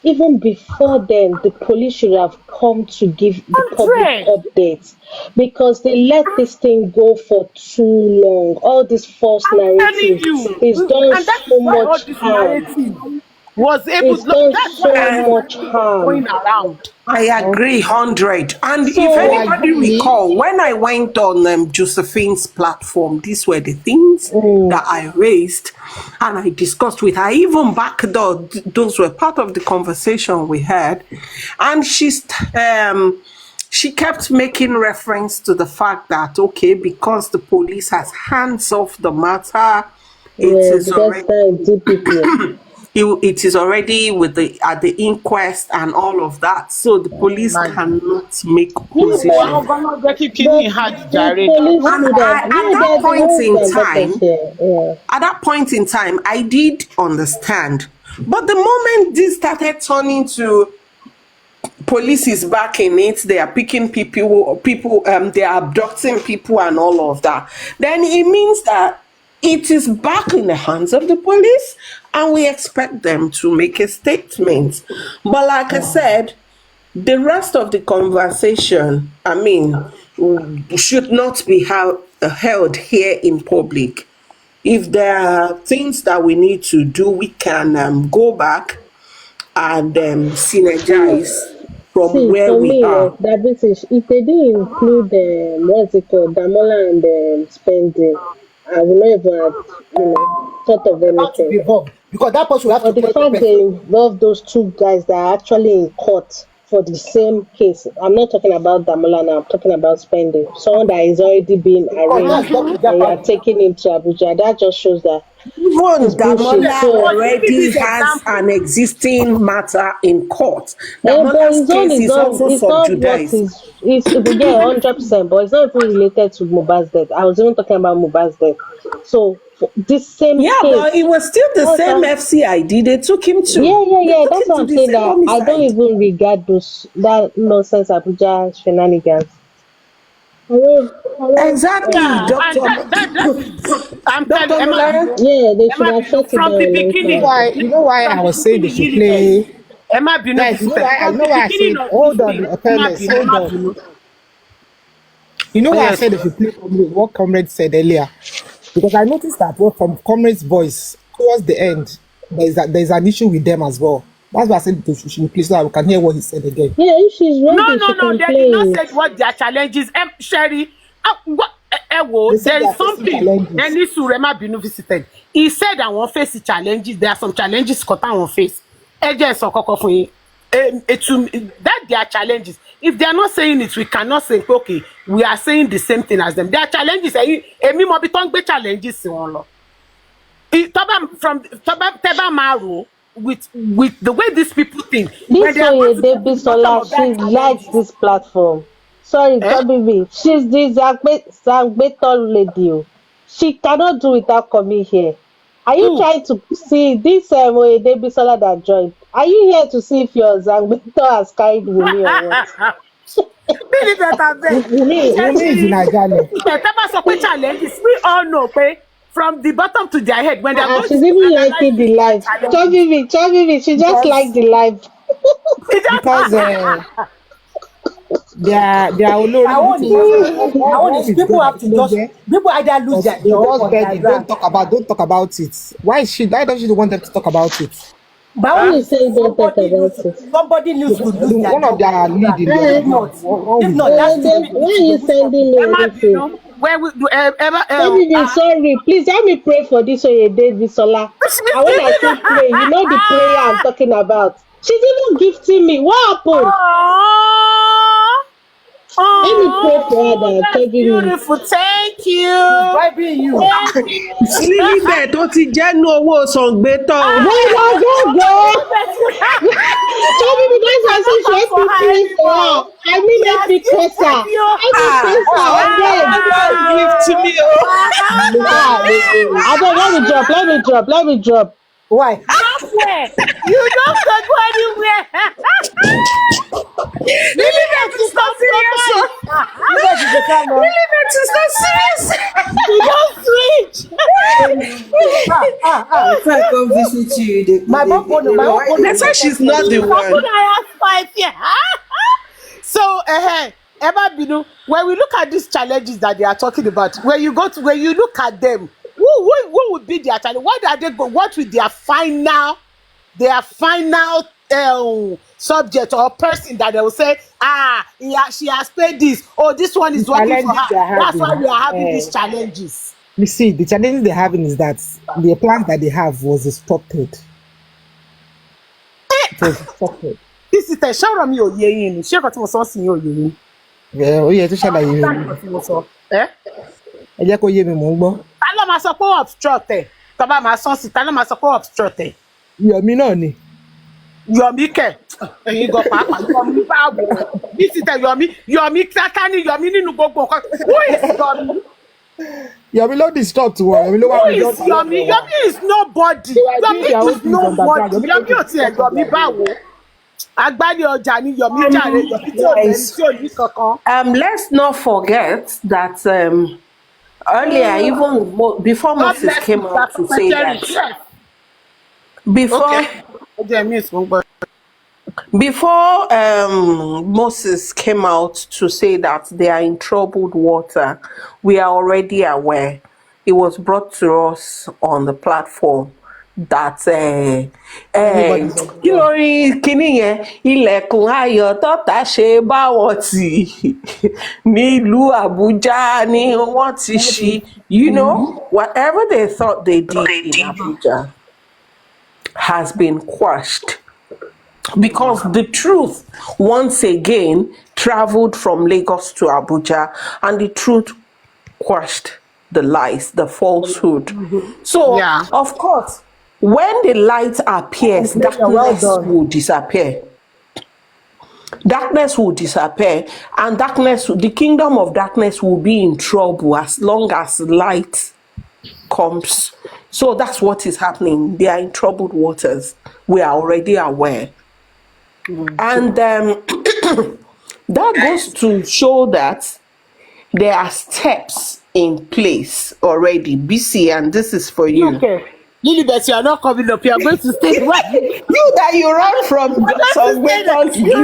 Even before then, the police should have come to give the public updates because they let this thing go for too long. All this false narrative is done so much harm. It's done so much harm. Going around. I agree, 100. And if anybody recall, when I went on Josephine's platform, these were the things that I raised and I discussed with her. Even back though, those were part of the conversation we had. And she kept making reference to the fact that, okay, because the police has hands off the matter, it is already... it is already with the at the inquest and all of that, so the police Imagine. cannot make Àwọn position. gan-an jẹ́ kí But kíní hard the jàre. police And should have, at yeah, that they're the point ones in that got us time, here. Yeah. I did understand. But the moment this started turning to police is back in it, they are picking people, they are abducting people and all of that, then it means that it is back in the hands of the police and we expect them to make a statement. But like I said, the rest of the conversation, I mean, should not be held here in public. If there are things that we need to do, we can go back and synergize from See, where for we me, are. that British, if they didn't include what's it called, Damola and spending, I will not even have, thought of About to be anything. involved because that person will have But to the pay the fact they person. involved those two guys that are actually in court for the same case, I'm not talking about Damola now, I'm talking about spending. Someone that is already being Because that's arraigned not the and you are part. taking him to Abuja, that just shows that Even it's bullshit. Damola So, But give me already this has example. an existing matter in court. but Damola's his own case is is not, also it's sub not what judice. is yeah, 100%, but it's not even related to Mohbad's death. I was even talking about Mohbad's death. So for this same Yeah, but it case, was still the what's same that? FCID. They took him to. They Yeah. took That's him what to I'm the saying. same That I don't homicide. even regard that nonsense Abuja shenanigans. Exactly, Yeah, and Doctor that is, I'm telling Doctor Emma Molara. Bino, Yeah, they should Emma have Bino, shut it from down the a long You know time beginning, why? ago. You know why from I the was saying they beginning, should Unibet, play. Emma Bino Guys, you know visited, why? You from know the why I beginning said of this hold on, thing, Emma Pearless, Bino, hold Emma on. Bino. You know Oh, why I yes. said they should play what Comrade said earlier? Because I noticed that from Comrade's voice towards the end, there's an issue with them as well. That's why I said they should play so that we can hear what he said again. Yeah, if she's No, ready, no, she no, can they did not play say it. what their challenges. Sherry, They said there they is are facing something. challenges. Any Surema Binu visited. He said I won't face the challenges. There are some challenges Kota won't face. Just that they are challenges. If they are not saying it, we cannot say okay. We are saying the same thing as them. There are challenges. Emi mo bi ton gbe challenges si wọn lọ. Toba Maru with the way these people think when This they are going to Oyede get to the bottom Bisola, of that she likes challenges. this platform. Sorry, Eh? Tobibi. She's the Zagbeton lady. Oh. She cannot do without coming here. Are you Who? trying to see this Oyede Bisola that joined? Are you here to see if your Zagbeton has carried Wumi or what? Really better beg. Wumi is in Ajale. Tẹ́bá sọ pé challenges, we all know pé from the bottom to their head when they are going She's to even analyze liking the things like live. challenges. Tobibi, she just Because liked the live. because they are Olori Our own Butu. is our own All is is people good have at to just Kiloge. people either lose their They job just or beg their it. rank. Don't talk about it. Why don't you want them to talk about it? But When our own you is say don't talk about it. somebody needs to lose their One of job. their lead in the Uh, one If with not, that why are stupidity they you will stop sending it. me Emma everything? Binu, where we do Tobibi, sorry. Please help me pray for this Oyede Bisola. And when I say pray, you know the prayer I'm talking about. She's even gifting me. What happened? Let me pray for her Oh, that that's Toby me. beautiful. Thank She's you. bribing you. Thank you. Lílíbẹ̀ tó ti jẹ́nu owó Sàngbétọ̀ o. Where I go? Really Toby, we that's why I cannot say she come help for me her pray for her. anymore. I mean, He help has me curse gifted her. you. Help me curse her. I beg. Don't give to me Ah, I beg. Let me drop. Why? Drop where? You don't go anywhere. Really Lílíbẹ̀ to is not serious o. compromise. You guys is the kind of Lílíbẹ̀ is not serious. You don't switch. If I come visit you, my own phone That's why she's not the one. I have 5 years. So, Emma Binu, when we look at these challenges that they are talking about, when you look at them, who would be their challenge? What are they go? What will their final subject or person that they will say, she has paid this, or this one The is working for challenges her. they are That's why having. we are having these challenges. You see, the challenge they're having is that the plans that they have was disrupted. It was disrupted. This is the show me or yin. She got to say you. Yeah, ó yẹ tó ṣàlàyé Eh? ẹ jẹ́ kó yé mi mò ń gbọ́. Ta ló máa sọ pé ó obstruct ẹ̀? Tó bá máa sọ sí, ta ló máa sọ pé ó obstruct ẹ̀? Yomi náà ni. Yomi kẹ̀, ẹ̀yin gan pàápàá, Yomi báwo? This is Yomi Sakani, Yomi nínú gbogbo nǹkan. Who is Yomi? Yomi ló disrupt wọn. Yomi ló wá Who is Yomi? Yomi is nobody. Yomi is nobody. Yomi ò tiẹ̀ Yomi báwo? Agbálẹ̀ ọjà ni Yomi jàre, Yomi tí ò lẹ́ni tí ò ní kankan. Let's not forget that earlier, even before God Moses bless came you, out to Dr. say Perry. that, Yes. before Okay. before Moses came out to say that they are in troubled water, we are already aware. It was brought to us on the platform that kí lórí kíní yẹn ilẹ̀kùn ayọ̀ tọ́ta ṣe báwọn tì nílùú Àbújá ni wọ́n ti ṣí, whatever they thought they did in Abuja has been quashed, because the truth once again traveled from Lagos to Abuja, and the truth quashed the lies, the falsehood. So, Yeah. of course, when the light appears, darkness will disappear. Darkness will disappear, and the kingdom of darkness will be in trouble as long as light comes. So that's what is happening. They are in troubled waters. We are already aware. And that goes to show that there are steps in place already. BC, and this is for you. Okay. Lilibet, you are not coming up. You are going to stay where You that you run from some weapons. You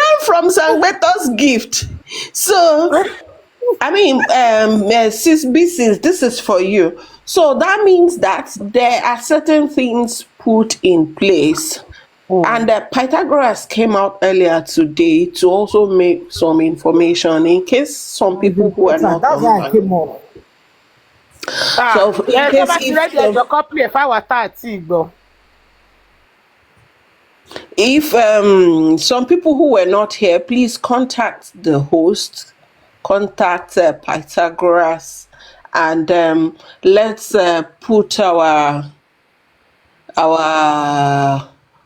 ran from Sangbeto's gift. So, I mean, sis BC, this is for you. So that means that there are certain things put in place. And Pythagoras came out earlier today to also make some information in case some people who are not. That's why I came up. So in case if some people who were not here, please contact the host, contact Pythagoras, and let's put our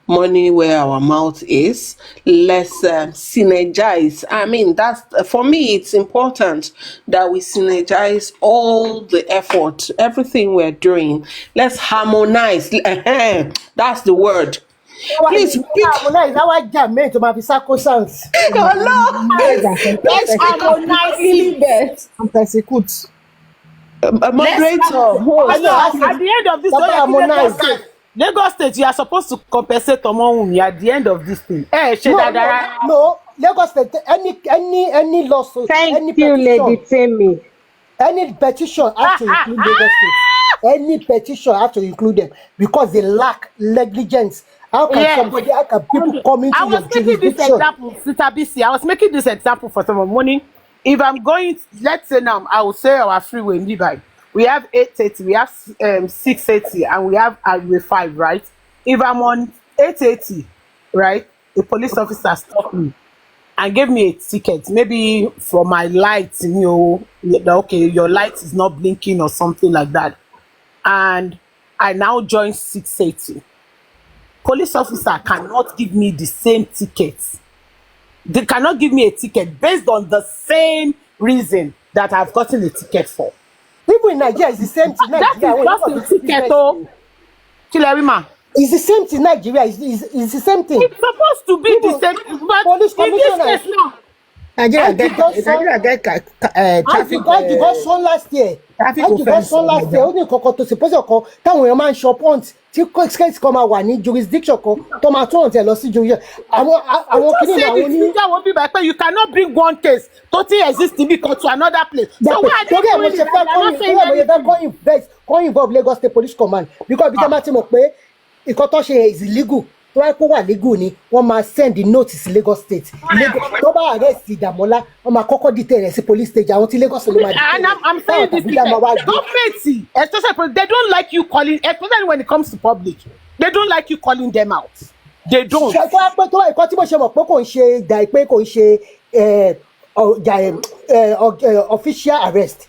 money where our mouth is. Let's synergize. I mean, that's for me, it's important that we synergize all the effort, everything we're doing. Let's harmonize. That's the word. Please pick. Harmonize our jam to my sacrosanct. Oh no! Let's harmonize. And persecute. A moderator. Host. At the end of this, Lagos State, you are supposed to compensate Omowumi at the end of this thing. No, Lagos State, any lawsuit, Thank any you, petition, Lady Temi. any petition have to include Lagos State. Any petition have to include them because they lack negligence. How can people come into your jurisdiction? I was making this example for someone morning. If I'm going, let's say now, I will say our freeway in Dubai. We have 880, we have 680, and we have highway 5, right? If I'm on 880, right, the police officer stopped me and gave me a ticket, maybe for my lights, okay, your light is not blinking or something like that. And I now join 680. Police officer cannot give me the same ticket. They cannot give me a ticket based on the same reason that I've gotten a ticket for. People in Nigeria, it's the same thing. That is just a ticket, oh. Kilerima. It's the same thing. Nigeria is the same thing. It's supposed to be the same, but police in this commissioner case now, Nigeria get traffic. You got son last year. You got son last year. Only koko to suppose ko táwọn èèyàn máa ń shop point tí case come out wà ní jurisdiction kan tó máa tún ọ̀tẹ̀ lọ sí jurisdiction. Àwọn kìíní àwọn ní. You cannot bring one case totally existing because to another place. So why are they doing it? They're not saying anything. Go involve Lagos State Police Command because bí tẹ́ máa ti mọ̀ pé ìkan tó ṣe is illegal. Tó wáyé kó wà legal ni wọ́n máa send the notice Lagos State. Tó bá arrest Damola wọ́n máa kọ́kọ́ detail rẹ̀ sí police stage àwọn tí Lagos ló máa detail. And I'm saying this, government, especially they don't like you calling, especially when it comes to public, they don't like you calling them out. They don't. Ṣé tó wá ìkan tí mo ṣe mọ̀ pé kò ń ṣe dà pé kò ń ṣe official arrest.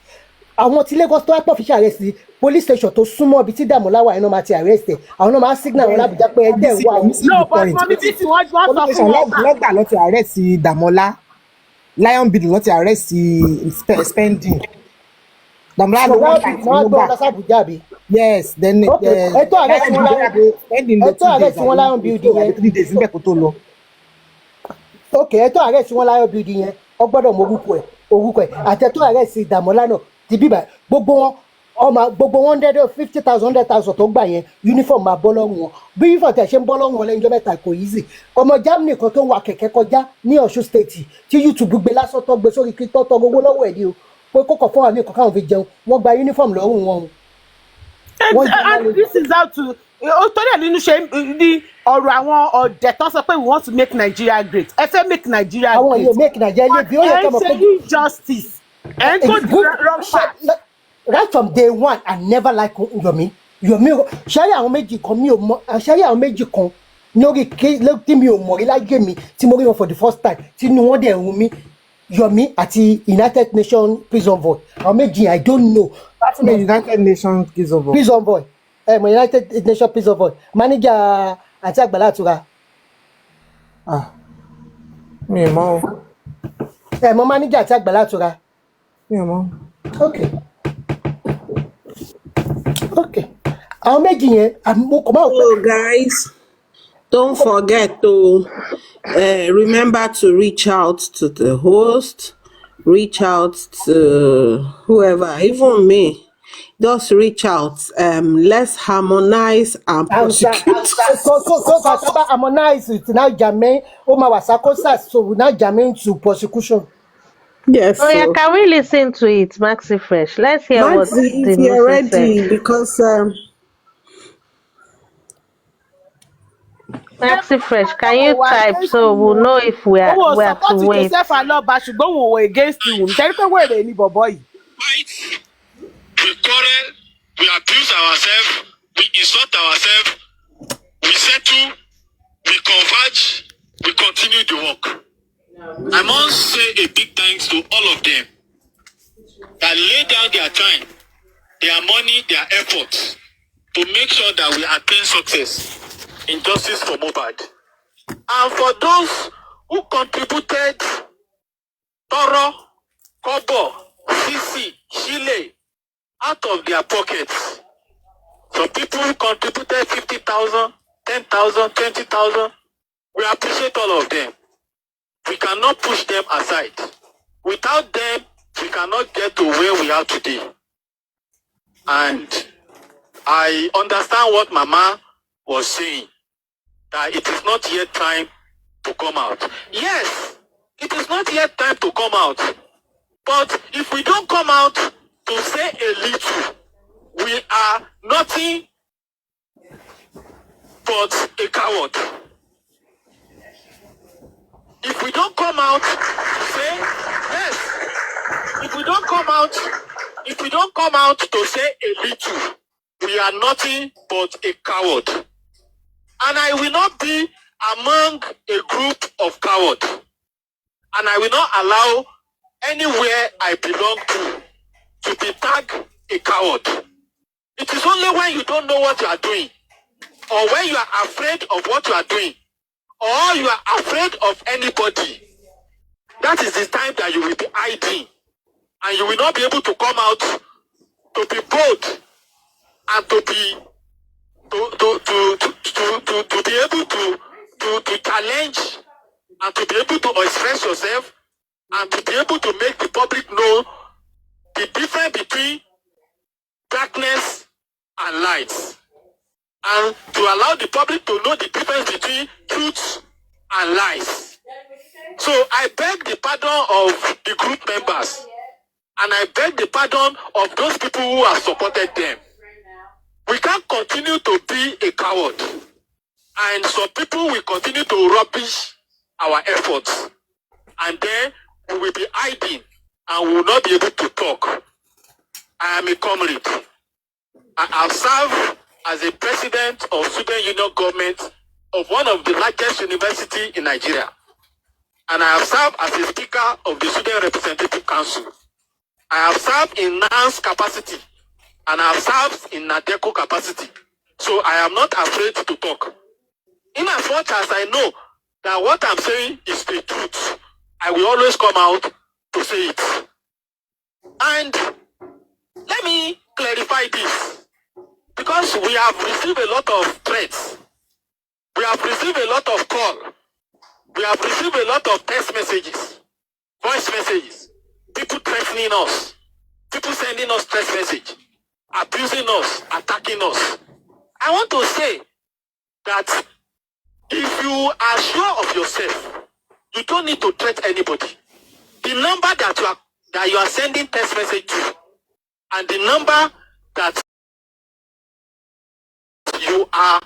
àwọn tí Lagos tó wá pọ̀ fi ṣe arrest police station tó súnmọ́ ibi tí Dàmọ́lá wà iná máa ti arrest ẹ̀ àwọn náà máa signal wọn lábùjá pé ẹgbẹ́ ń wá o. No, but mọ̀mí bí tí wọ́n sọ fún wọn. lọ́gbà lọ́ ti arrest Dàmọ́lá Lion Building lọ́ ti arrest spending. Dàmọ́lá ló wọ́n láti wọ́n gbọ́ lọ sábùjá àbí. yes then ẹ̀tọ́ arrest wọn Lion Building yẹn 3 days níbẹ̀ kó tó lọ. ok ẹ̀tọ́ arrest wọn Lion Building yẹn ó gbọ́dọ̀ mọ orúkọ ẹ̀ àtẹ̀tọ́ arrest Dàmọ́lá náà ti bíbà gbogbo wọn 150,000 tó gbà yẹn uniform máa bọ́ lọ́rùn wọn bí uniform tẹ̀ ṣe ń bọ́ lọ́rùn wọn lẹ́yìn ọjọ́ mẹ́ta kò easy ọmọ Germany kan tó ń wa kẹ̀kẹ́ kọjá ní Ọ̀ṣun state tí YouTube gbé lásán tó gbé sórí kí tọ́tọ́ owó lọ́wọ́ ẹ̀ ní o pé kókò fún àmì ìkọ̀ká wọn fi jẹun wọ́n gba uniform lọ́rùn wọn. And this is how to torí ẹ̀ nínú ṣe ní ọ̀rọ̀ àwọn ọ̀dẹ̀ tó sọ pé we want to make Nigeria great ẹ fẹ́ make Nigeria great àwọn yóò make Nigeria lè bí ó yẹ kí ọmọ pé ẹ ṣe injustice ẹ ń go the wrong path. Right from day one I never like Yomi ṣẹ́rí àwọn méjì kan mi ò mọ ṣẹ́rí àwọn méjì kan lórí tí mi ò mọ̀ rí láyé mi tí mo rí wọn for the first time tí inú wọn dẹ̀ rún mi Yomi àti United Nations prison boy àwọn méjì I don't know. United Nations prison boy United Nations prison boy manager àti Àgbàlá Àtura. mi ò mọ̀ o. mọ manager àti Àgbàlá Àtura. mi ò mọ̀. Okay. Àwọn méjì yẹn mo kò máa wọ. So guys, don't forget to remember to reach out to the host, reach out to whoever, even me. Just reach out. Let's harmonize and prosecute. So harmonize it now, Jermaine. Oh my wasakosa. So now Jermaine to prosecution. Yes. Oh yeah, can we listen to it, Maxi Fresh? Let's hear what Maxi, the if you're ready, said. because Maxi Fresh, can you type so we'll know if we are to wait? Joseph Aloba ṣùgbọ́n wò wò against him. Tẹ́lẹ̀ pé wèrè ni bọ̀bọ̀ yìí. We quarrel, we abuse ourselves, we insult ourselves, we settle, we converge, we continue the work. I must say a big thanks to all of them that lay down their time, their money, their efforts to make sure that we attain success in justice for Mohbad. And for those who contributed Toro, Kobo, Sisi, Chile out of their pockets. Some people who contributed 50,000, 10,000, 20,000. We appreciate all of them. We cannot push them aside. Without them, we cannot get to where we are today. And I understand what Mama was saying, that it is not yet time to come out. Yes, it is not yet time to come out. But if we don't come out to say a little, we are nothing but a coward. If we don't come out to say yes, if we don't come out to say a little, we are nothing but a coward. And I will not be among a group of cowards. And I will not allow anywhere I belong to be tagged a coward. It is only when you don't know what you are doing, or when you are afraid of what you are doing, or you are afraid of anybody, that is the time that you will be hiding, and you will not be able to come out to be bold and to be able to challenge and to be able to express yourself and to be able to make the public know the difference between darkness and light, and to allow the public to know the difference between truth and lies. So I beg the pardon of the group members, and I beg the pardon of those people who have supported them. We can't continue to be a coward, and some people will continue to rubbish our efforts, and then we will be hiding and we will not be able to talk. I am a comrade. I have served as a president of student union government of one of the largest universities in Nigeria. And I have served as a speaker of the Student Representative Council. I have served in NANS capacity and I have served in NADECO capacity. So I am not afraid to talk. In as much as I know that what I'm saying is the truth, I will always come out to say it. And let me clarify this, because we have received a lot of threats. We have received a lot of calls. We have received a lot of text messages, voice messages, people threatening us, people sending us text message, abusing us, attacking us. I want to say that if you are sure of yourself, you don't need to threat anybody. The number that you are sending text message to, and the number that you are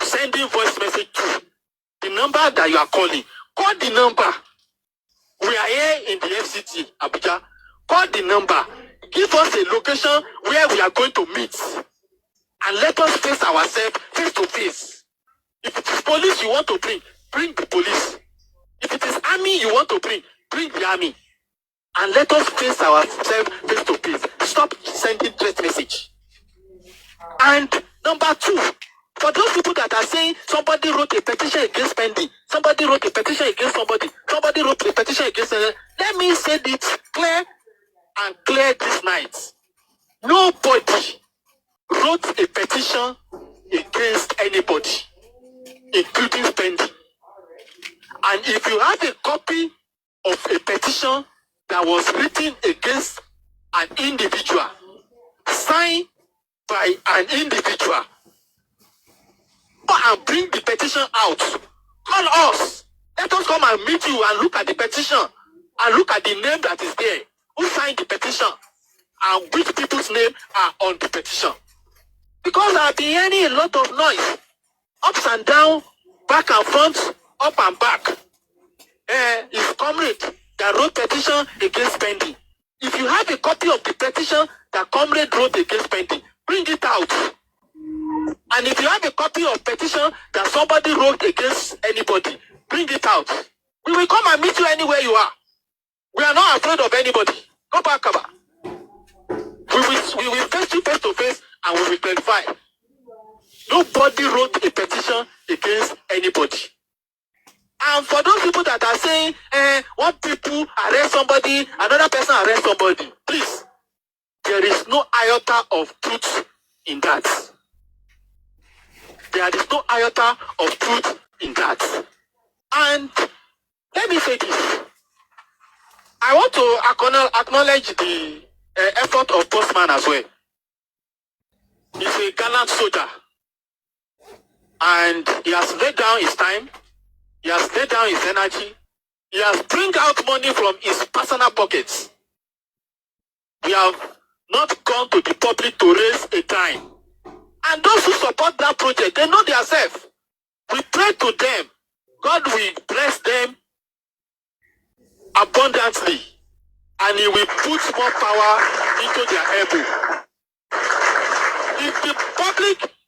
sending voice message to, the number that you are calling, call the number. We are here in the FCT, Abuja. Call the number. Give us a location where we are going to meet. And let us face ourselves face to face. If it is police you want to bring the police. If it is army you want to bring the army. And let us face ourselves face to face. Stop sending threat message. And number two, for those people that are saying somebody wrote a petition against spending, somebody wrote a petition against somebody wrote a petition against let me say this clear and clear this night. Nobody wrote a petition against anybody, including spending. And if you have a copy of a petition that was written against an individual, signed by an individual, and bring the petition out. Call us. Let us come and meet you and look at the petition and look at the name that is there. Who signed the petition and which people's name are on the petition. Because I've been hearing a lot of noise, ups and down, back and front, up and back. It's comrade that wrote petition against spending. If you have a copy of the petition that comrade wrote against spending, bring it out. And if you have a copy of petition that somebody wrote against anybody, bring it out. We will come and meet you anywhere you are. We are not afraid of anybody. Go back, Kaba. We will face you face to face and we will clarify. Nobody wrote a petition against anybody. And for those people that are saying, one people arrest somebody, another person arrest somebody, please, there is no iota of truth in that. There is no iota of truth in that. And let me say this. I want to acknowledge the effort of Postman as well. He's a gallant soldier. And he has laid down his time. He has laid down his energy. He has bring out money from his personal pockets. We have not gone to the public to raise a dime. And those who support that project, they know themselves. We pray to them. God will bless them abundantly. And He will put more power into their elbow.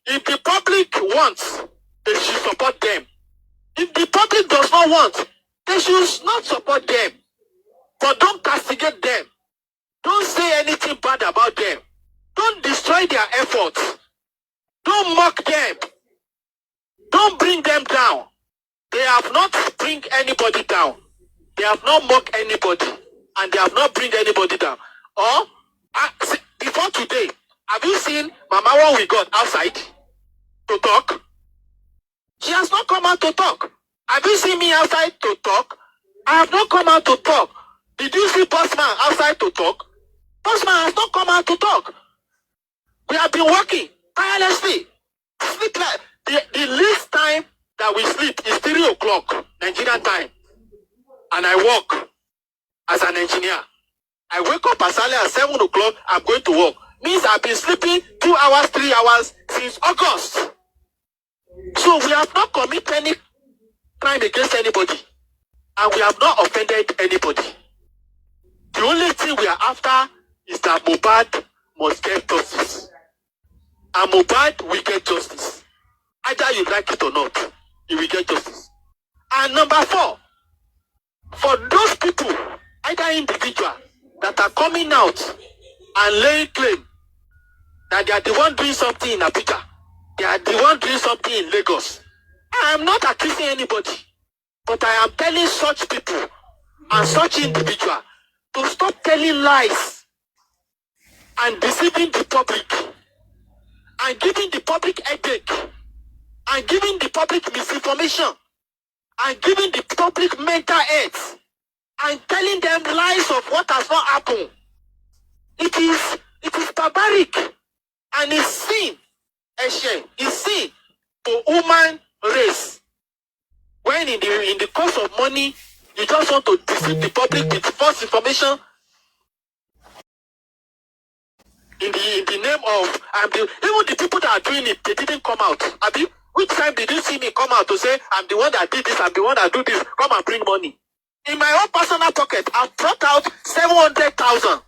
If the public wants, they should support them. If the public does not want, they should not support them. But don't castigate them. Don't say anything bad about them. Don't destroy their efforts. Don't mock them. Don't bring them down. They have not bring anybody down. They have not mocked anybody. And they have not bring anybody down. Or, before today, have you seen Mama one we got outside to talk? She has not come out to talk. Have you seen me outside to talk? I have not come out to talk. Did you see Postman outside to talk? Postman has not come out to talk. We have been working tirelessly. Sleep like the least time that we sleep is 3 o'clock Nigerian time. And I work as an engineer. I wake up as early as 7 o'clock, I'm going to work. Means I've been sleeping 2 hours, 3 hours since August. So we have not committed any crime against anybody. And we have not offended anybody. The only thing we are after is that Mohbad must get justice. And Mohbad will get justice. Either you like it or not, he will get justice. And number 4, for those people, either individual that are coming out and laying claim that they are the one doing something in Abuja. They are the one doing something in Lagos. I am not accusing anybody, but I am telling such people and such individuals to stop telling lies and deceiving the public and giving the public headache and giving the public misinformation and giving the public mental health and telling them lies of what has not happened. It is barbaric and it's sin. It's sin to human race. When in the course of money, you just want to deceive the public with false information in the name of even the people that are doing it, they didn't come out. Abi, which time did you see me come out to say I'm the one that did this, I'm the one that do this, come and bring money? In my own personal pocket, I've brought out 700,000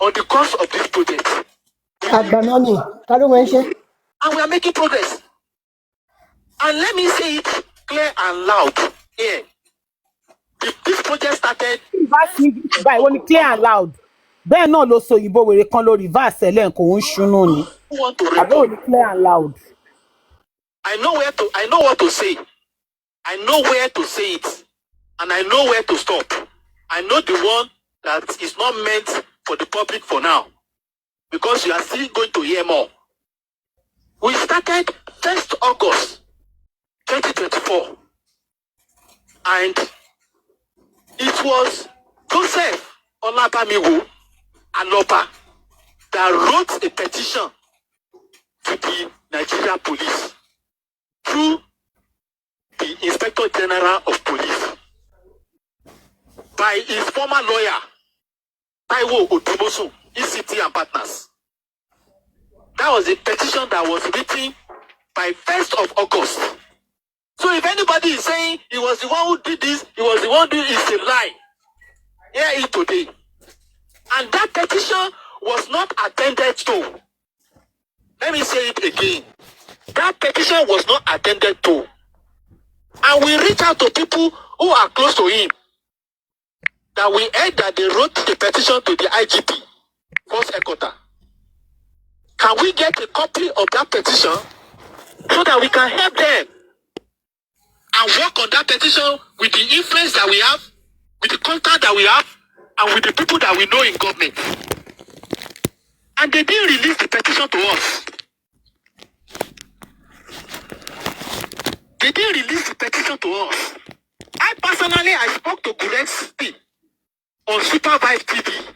on the cost of this project. And we are making progress. And let me say it clear and loud here. If this project started by only clear and loud. Bẹ́ẹ̀ náà ló sọ òyìnbó wèrè kan ló reverse ẹ̀ lẹ́ǹkan òun ṣúnú ni. Àbẹ́ òní clear and loud. I know what to say. I know where to say it. And I know where to stop. I know the one that is not meant for the public for now. Because you are still going to hear more. We started 1st August 2024. And it was Joseph Olabamiwo Aloba that wrote a petition to the Nigeria police through the Inspector General of Police by his former lawyer, Taiwo Odumosu, ECT and Partners. That was a petition that was written by 1st of August. So if anybody is saying he was the one who did this, he was the one who did it, it's a lie. Hear it today. And that petition was not attended to. Let me say it again. That petition was not attended to. And we reach out to people who are close to him. That we heard that they wrote the petition to the IGP, first headquarter. Can we get a copy of that petition so that we can help them and work on that petition with the influence that we have, with the contact that we have, and with the people that we know in government? And they didn't release the petition to us. They didn't release the petition to us. I personally spoke to Gurexi on Supervised TV,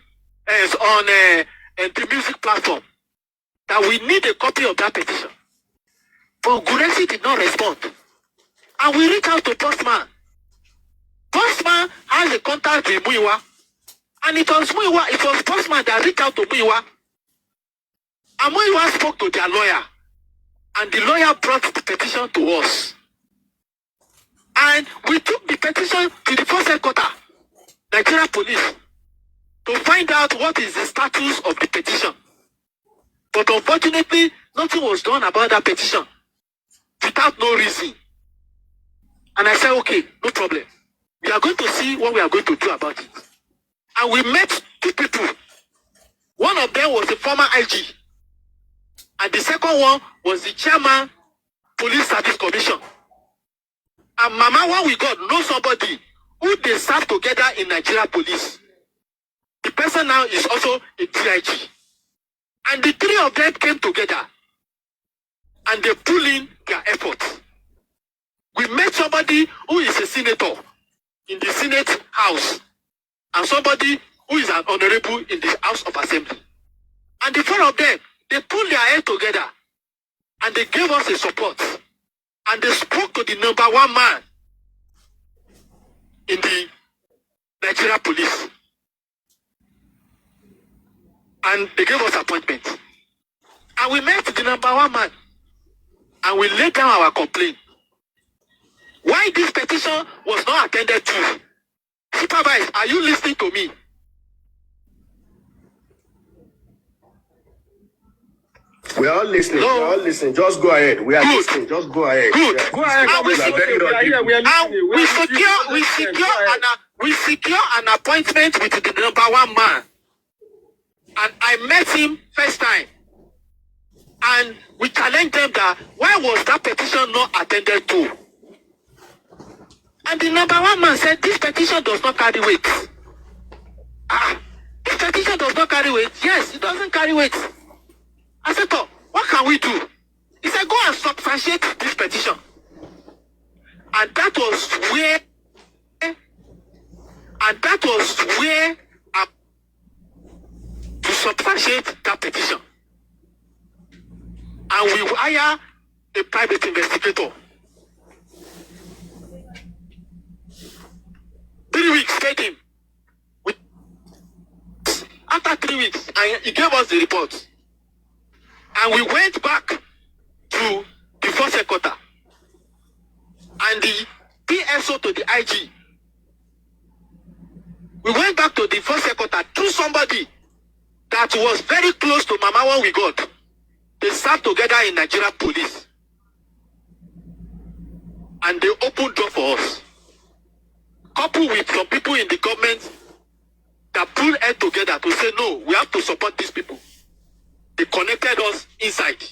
on the music platform, that we need a copy of that petition. But Gurexi did not respond. And we reached out to Postman. Postman has a contact with Muiwa. And it was Postman that reached out to Muiwa. And Muiwa spoke to their lawyer. And the lawyer brought the petition to us. And we took the petition to the first headquarter, Nigeria Police, to find out what is the status of the petition. But unfortunately, nothing was done about that petition without no reason. And I said, okay, no problem. We are going to see what we are going to do about it. And we met two people. One of them was the former IG. And the second one was the chairman, Police Service Commission. And Mama, when we got, know somebody who they serve together in Nigeria Police. The person now is also a DIG. And the three of them came together. And they pull in their efforts. We met somebody who is a senator in the Senate House. And somebody who is an honorable in the House of Assembly. And the four of them, they pulled their head together. And they gave us a support. And they spoke to the number one man in the Nigeria Police. And they gave us appointment. And we met the number one man. And we laid down our complaint. Why this petition was not attended to? Supervisor, are you listening to me? We are all listening. No. We are all listening. Just go ahead. We are Good. listening. Just go ahead. Good. Yeah. Go ahead. And we secure we secure an appointment with the number one man. And I met him first time. And we challenged them that why was that petition not attended to? And the number one man said, this petition does not carry weight. This petition does not carry weight. Yes, it doesn't carry weight. I said, oh, what can we do? He said, go and substantiate this petition. And that was where to substantiate that petition. And we hire a private investigator. 3 weeks taking. After 3 weeks, and he gave us the report. And we went back to the first headquarters. And the PSO to the IG. We went back to the first headquarters through somebody that was very close to Mama when we got. They sat together in Nigeria police. And they opened door for us. Coupled with some people in the government that pulled head together to say, no, we have to support these people. They connected us inside.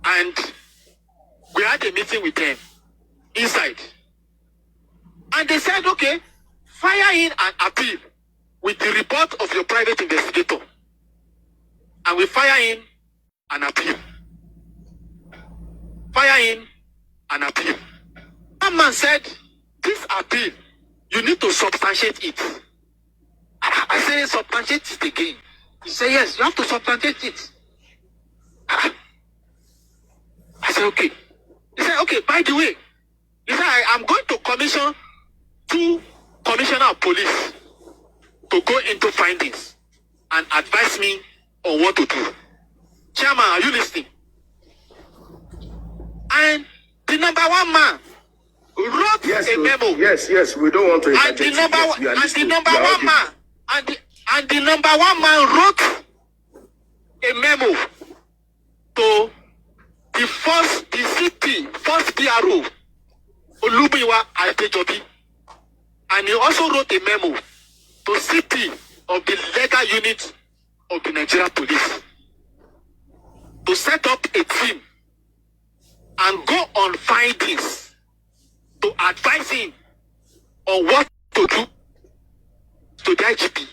And we had a meeting with them inside. And they said, okay, fire in an appeal with the report of your private investigator. And we fire in an appeal. Fire in an appeal. One man said, this appeal, you need to substantiate it. I say, substantiate it again. He said, yes, you have to substantiate it. I said, okay. He said, okay, by the way, he said, I'm going to commission 2 commissioner of police to go into findings and advise me on what to do. Chairman, are you listening? And the number one man wrote a memo. Yes, we don't want to. And the number one man wrote a memo to the CP, first PRO, Olubiwa Adejobi. And he also wrote a memo to CP of the legal unit of the Nigeria police to set up a team and go on findings to advise him on what to do to the IGP,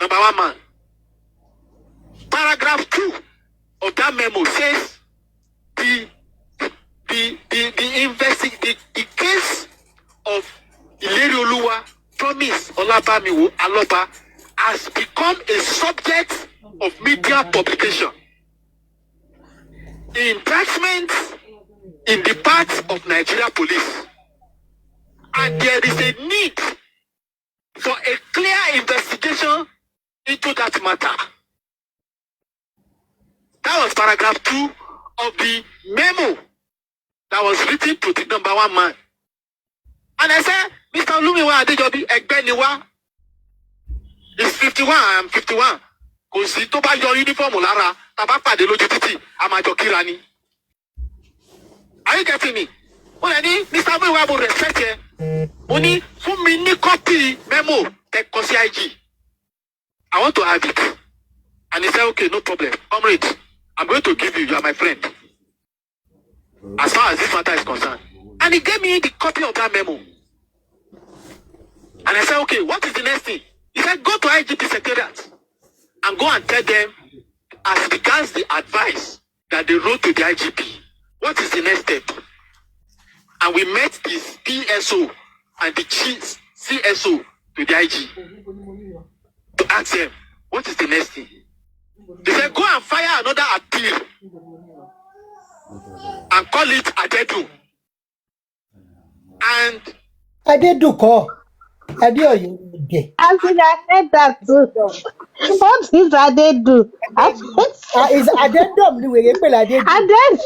number one man. Paragraph 2 of that memo says the case of Ilerioluwa Promise Olabamiwo Aloba has become a subject of media publication. Indictments in the parts of Nigeria police. And there is a need for a clear investigation into that matter. That was paragraph 2 of the memo that was written to the number one man. And I said, Mr. Olumiwa Adejobi Egbeniwa is 51, I am 51. Kò sí tó bá yọ uniform lára, tá bá pàdé lójú títì, a máa jọ kíra ni. Are you getting me? Mo lè ní Mr. Olumiwa mo respect ẹ. Mo ní fún mi ní copy memo tẹ kọ sí IG. I want to have it. And he said, okay, no problem. Comrade, I'm going to give you are my friend. As far as this matter is concerned. And he gave me the copy of that memo. And I said, okay, what is the next thing? He said, go to IGP Secretariat and go and tell them as regards the advice that they wrote to the IGP. What is the next step? And we met this PSO and the chief CSO to the IG to ask them, what is the next thing? They said, go and fire another appeal and call it Adedu. And Adedu call. Adeoyo. I think I heard that too. What is Adedu? Is Adedom the way you spell Adedu? Adedu.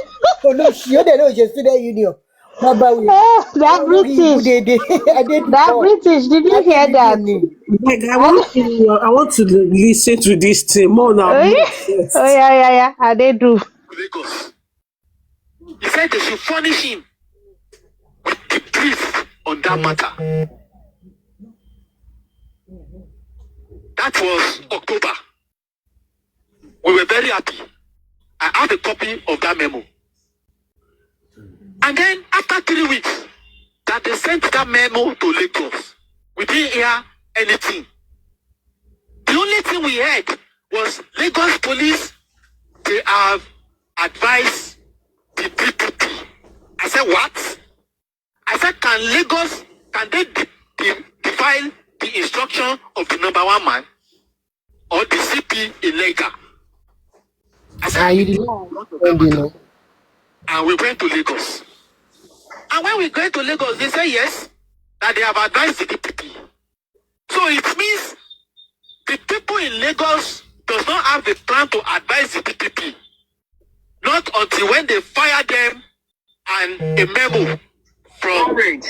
Oh no, she don't know she's student union. They're British. They're British. Did you hear that? Like, I want to listen to this thing more now. Oh yeah. Adedu. Lagos. He said they should furnish him with the brief on that matter. That was October. We were very happy. I have a copy of that memo. And then after 3 weeks, that they sent that memo to Lagos, we didn't hear anything. The only thing we heard was Lagos police, they have advised the DPP. I said, what? I said, can they define the instruction of the number one man or the CP illegal? I said, you did not. and we went to Lagos. And when we went to Lagos, they said yes, that they have advised the DPP. So it means the people in Lagos does not have a plan to advise the DPP. Not until when they fire them and a memo from Comrade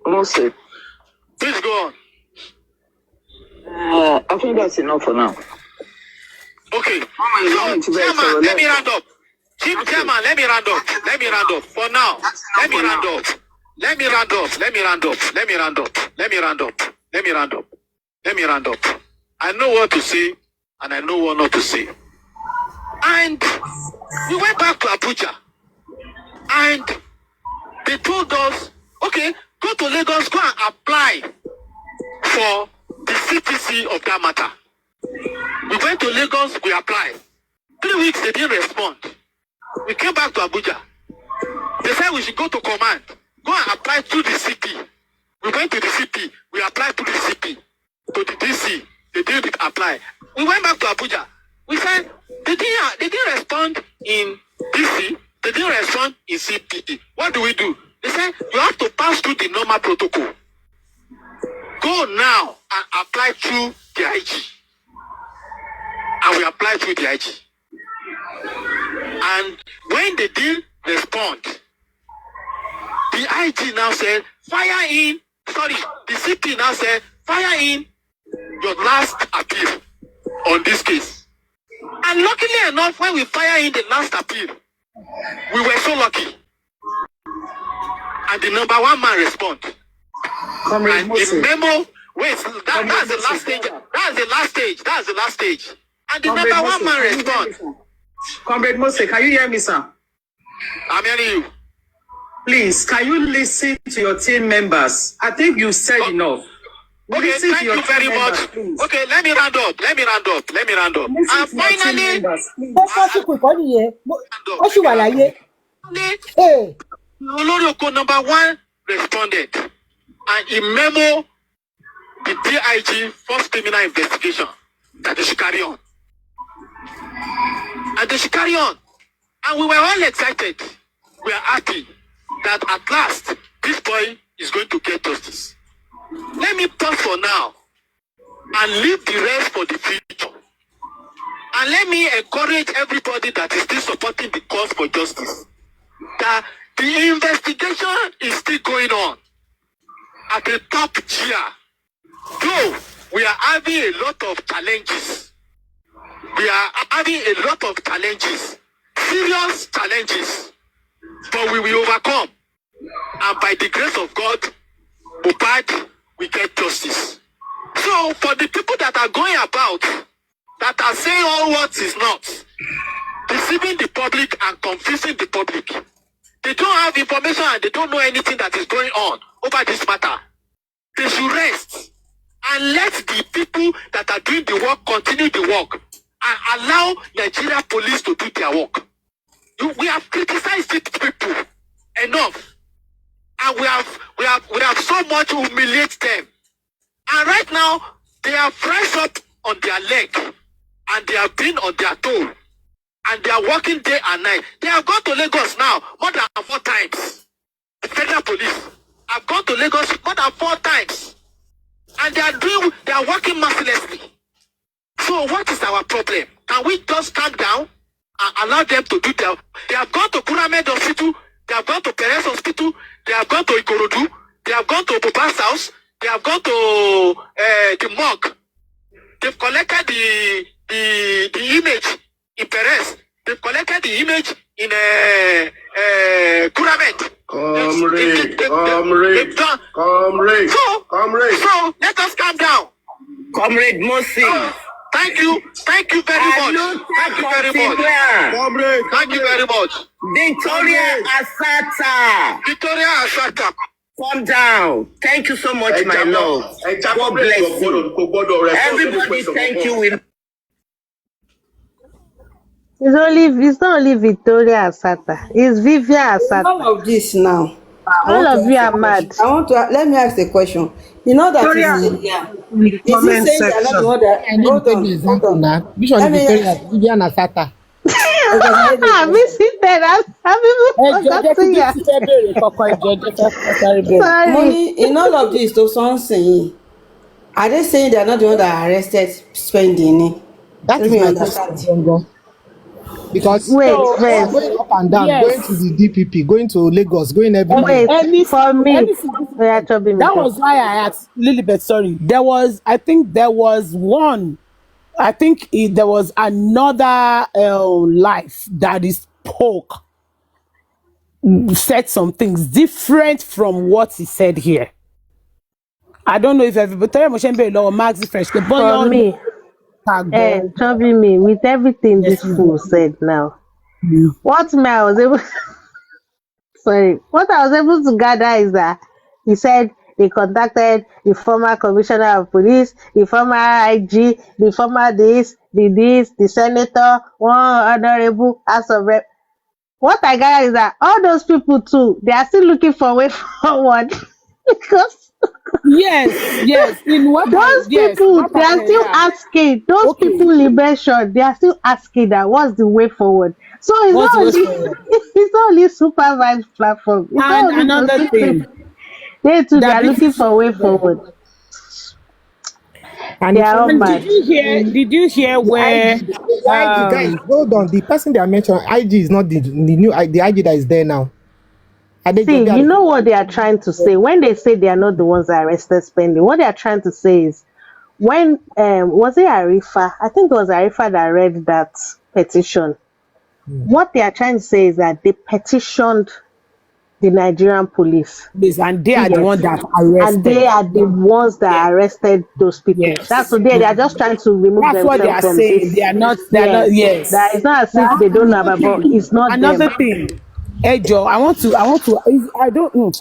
Mose. Please go on. I think that's enough for now. Okay. So, Chairman, let me round up. Chief Chairman, let me round up. For now, let me round up. I know what to say, and I know what not to say. And we went back to Abuja, and they told us, okay, go to Lagos, go and apply for the CPC of that matter. We went to Lagos, we applied. 3 weeks, they didn't respond. We came back to Abuja. They said we should go to command, go and apply to the CP. We went to the CP, we applied to the CP, to the DC. They didn't apply. We went back to Abuja. We said they didn't respond in DC. They didn't respond in CP. What do? They said you have to pass through the normal protocol. Go now and apply through the IG. And we applied through the IG. And when they didn't respond, the IG now said, the CP now said, fire in your last appeal on this case. And luckily enough, when we fire in the last appeal, we were so lucky. And the number one man respond. And the memo, that's the last stage. That's the last stage. And the number one man respond. Comrade Mose, can you hear me, sir? I'm hearing you. Please, can you listen to your team members? I think you said enough. Okay, thank you very much. Okay, let me round up. And finally, Olorioko number one responded, and he memo the DIG first criminal investigation that they should carry on. And they should carry on. And we were all excited. We are happy that at last this boy is going to get justice. Let me pause for now and leave the rest for the future. And let me encourage everybody that is still supporting the cause for justice that the investigation is still going on at the top tier. Though we are having a lot of challenges. Serious challenges, but we will overcome. And by the grace of God, Mohbad will get justice. So for the people that are going about, that are saying all what is not, deceiving the public and confusing the public, they don't have information and they don't know anything that is going on over this matter. They should rest and let the people that are doing the work continue the work and allow Nigeria police to do their work. We have criticized these people enough, and we have so much humiliate them. And right now they are fresh up on their leg, and they have been on their toe, and they are working day and night. They have gone to Lagos now more than 4 times. The federal police have gone to Lagos more than 4 times, and they are working mercilessly. So what is our problem? Can we just calm down and allow them to do their... They have gone to Kuramed Hospital, they have gone to Perez Hospital, they have gone to Ikorodu, they have gone to Mohbad's house, they have gone to the morgue. They've collected the image in Perez. They've collected the image in Kuramet. Comrade. So let us calm down. Comrade Moses. Thank you very much. Thank you very much. Comrade. Thank you very much. Victoria Asata. Victoria Asata. Calm down. Thank you so much, my love. God bless you. Everybody, thank you. It's not only Victoria Asata. It's Vivian Asata. All of this now. I All want to of you ask are a mad. question. let me ask a question. You know that Victoria, in the is he comment saying they're not the section. one that I need to take the example now. Which one Let is me Victoria? Vivian Asata. okay, I heard the Miss question. Ted, I've even Ẹjọ́ jẹ́ kí forgotten ya. Dixie fẹ́ béèrè kankan ẹjọ́ jẹ́ fẹ́ sáré béèrè. Sorry. Money in all of this, those one saying, are they saying they're not the one that are arrested spending it? That Let is me my question, understand. Bongo. Because Wait So they are first. going up and down, going to yes. the DPP, going to Lagos, going everywhere. Wait for me. Yeah, Anything. Chubby That Mijo. was why I asked Lilibet, sorry. I think there was one. There was another life that is spoke, said some things different from what he said here. I don't know if everybody, Torí ẹ̀ mo ṣe ń béèrè lọ́wọ́ Maxi Fresh, pé bóyá For ó ní me, ká gbọ́. Chubby me, with everything Yes, this please. fool said now, what me I was able sorry, what I was able to gather is that he said they contacted the former commissioner of police, the former IG, the former the senator, one honorable House of Rep. What I gather is that all those people too, they are still looking for a way forward because Yes. In what those people, they are still asking, those Okay. people in mention, they are still asking that what's the way forward. So it's What's the not way only forward? it's not only supervised platform, it's And not only those another people. thing, They too, they that are British looking for a way there. forward. And They the are all funny And thing mad. is, did you hear the where IG, the IG guys, hold on. The person they are mentioning, IG is not the new the IG that is there now. See, Adejobi you know Adejobi. what they are trying to say when they say they are not the ones that arrested spending. What they are trying to say is when was it Arifa? I think it was Arifa that read that petition. What they are trying to say is that they petitioned the Nigerian police. this, and they are the Yes. one that And they arrested. are the ones that arrested those people. That's Yes. what they are just trying to remove That's what they themselves are from saying. They this. are not, Yes. That yes. it's not as if they don't know about, but it's not them. Another thing, hey Joe, I don't know.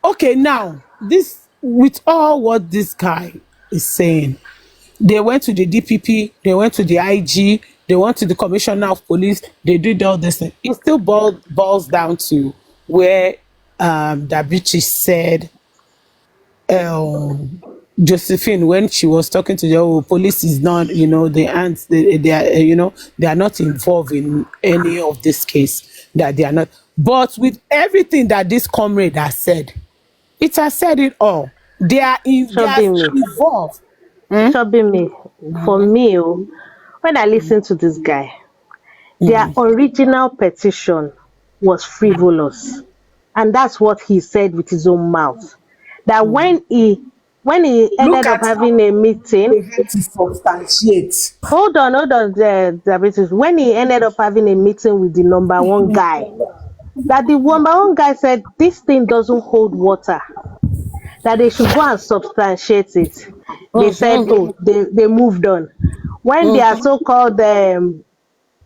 Okay, now, this, with all what this guy is saying, they went to the DPP, they went to the IG, they went to the commissioner of police, they did all this thing. It still boils down to where the British said, Josephine, when she was talking to the police, is not, they are, they are not involved in any of this case, that they are not. But with everything that this comrade has said, it has said it all. They are Troubling me. involved. Troubling me. For me, when I listen to this guy, their original petition was frivolous. And that's what he said with his own mouth. That when he Look ended up at having how a meeting, they had to substantiate. hold on, diabetes. When he ended up having a meeting with the number one guy, that the number one guy said this thing doesn't hold water, that they should go and substantiate it. They said, oh, they moved on. When their so-called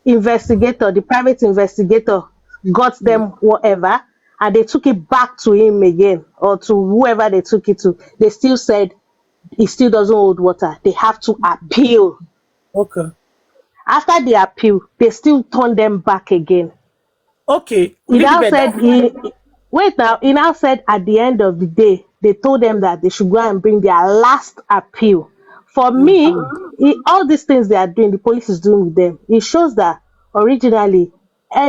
investigator, the private investigator, got them whatever, and they took it back to him again, or to whoever they took it to, they still said it still doesn't hold water. They have to appeal. Okay. After the appeal, they still turn them back again. Okay. He Little now bit. said he now said at the end of the day, they told them that they should go and bring their last appeal. For me, all these things they are doing, the police is doing with them, it shows that originally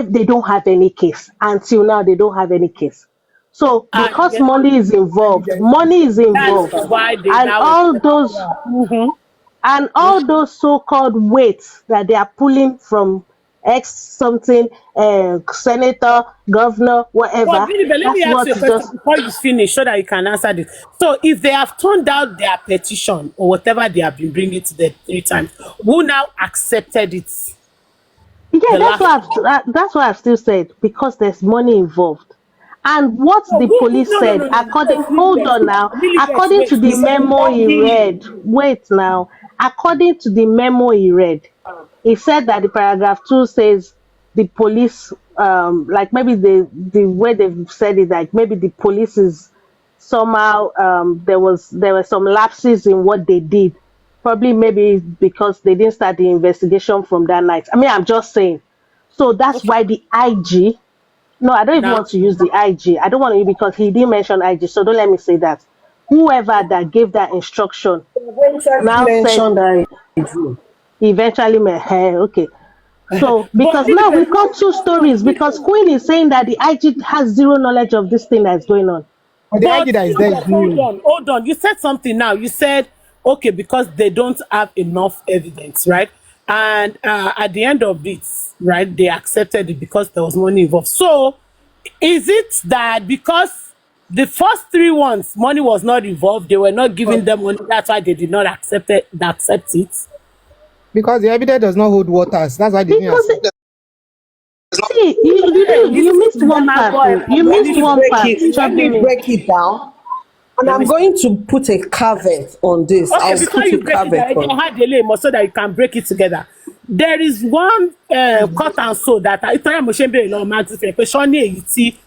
they don't have any case. Until now, they don't have any case. So And because they don't money is That's involved, why they and now all expect. those and all those so-called weights that they are pulling from ex something, senator, governor, But whatever, Billy, let me that's ask what you a is question just before you finish so that you can answer this. So, if they have turned out their petition or whatever they have been bringing to the 3 times, who now accepted it? Yeah, The last one. that's what I've still said, because there's money involved. And what No, the police no, no, said, no, no. according, Wait, hold on now, according wait. to the memo he read, wait now, according to the memo he read, he said that the paragraph 2 says the police, like maybe the way they've said it, like maybe the police is somehow, there were some lapses in what they did, probably maybe because they didn't start the investigation from that night. I mean, I'm just saying. So that's Okay. why the IG, no, I don't even Now, want to use the IG. I don't want to, because he didn't mention IG. So don't let me say that. Whoever that gave that instruction Eventually now said, mentioned that in June. eventually, okay. So but because now we've got two stories. Because Queen is saying that the IG has zero knowledge of this thing that's going on. But the But IG that is there is new. hold on. You said something now. You said, okay, because they don't have enough evidence, right? And at the end of it, right, they accepted it because there was money involved. So, is it that because the first three ones, money was not involved, they were not giving them money, that's why they did not accept it? Because the evidence does not hold waters. That's why they didn't Because accept. see, Hey, you missed one Now, part. boy, Oh. You let missed me one break part. it. Let me Chubby. break it down. And Let me I'm going to put a caveat on this. Okay, I'll before put a you break it down, caveat I on. had delay more so that you can break it together. There is one cut and sew that I tell you, Moshe Law Max,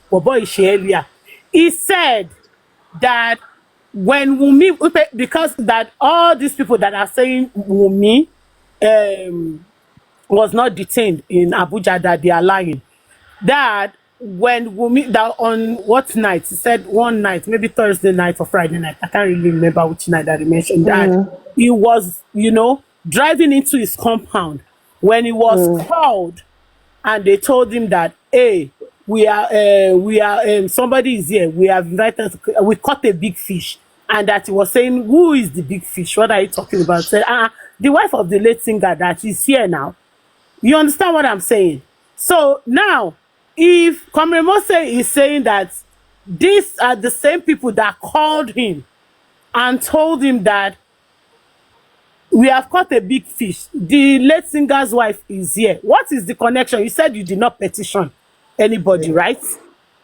boy earlier. He said that when Wumi, because that all these people that are saying Wumi was not detained in Abuja, that they are lying. That when Wumi, that on what night? He said one night, maybe Thursday night or Friday night. I can't really remember which night that he mentioned that he was, driving into his compound when he was called, and they told him that, hey, somebody is here. We have invited, we caught a big fish. And that he was saying, who is the big fish? What are you talking about? Said, the wife of the late singer that is here now. You understand what I'm saying? So now, if Comrade Mose is saying that these are the same people that called him and told him that we have caught a big fish, the late singer's wife is here. What is the connection? You said you did not petition anybody, right?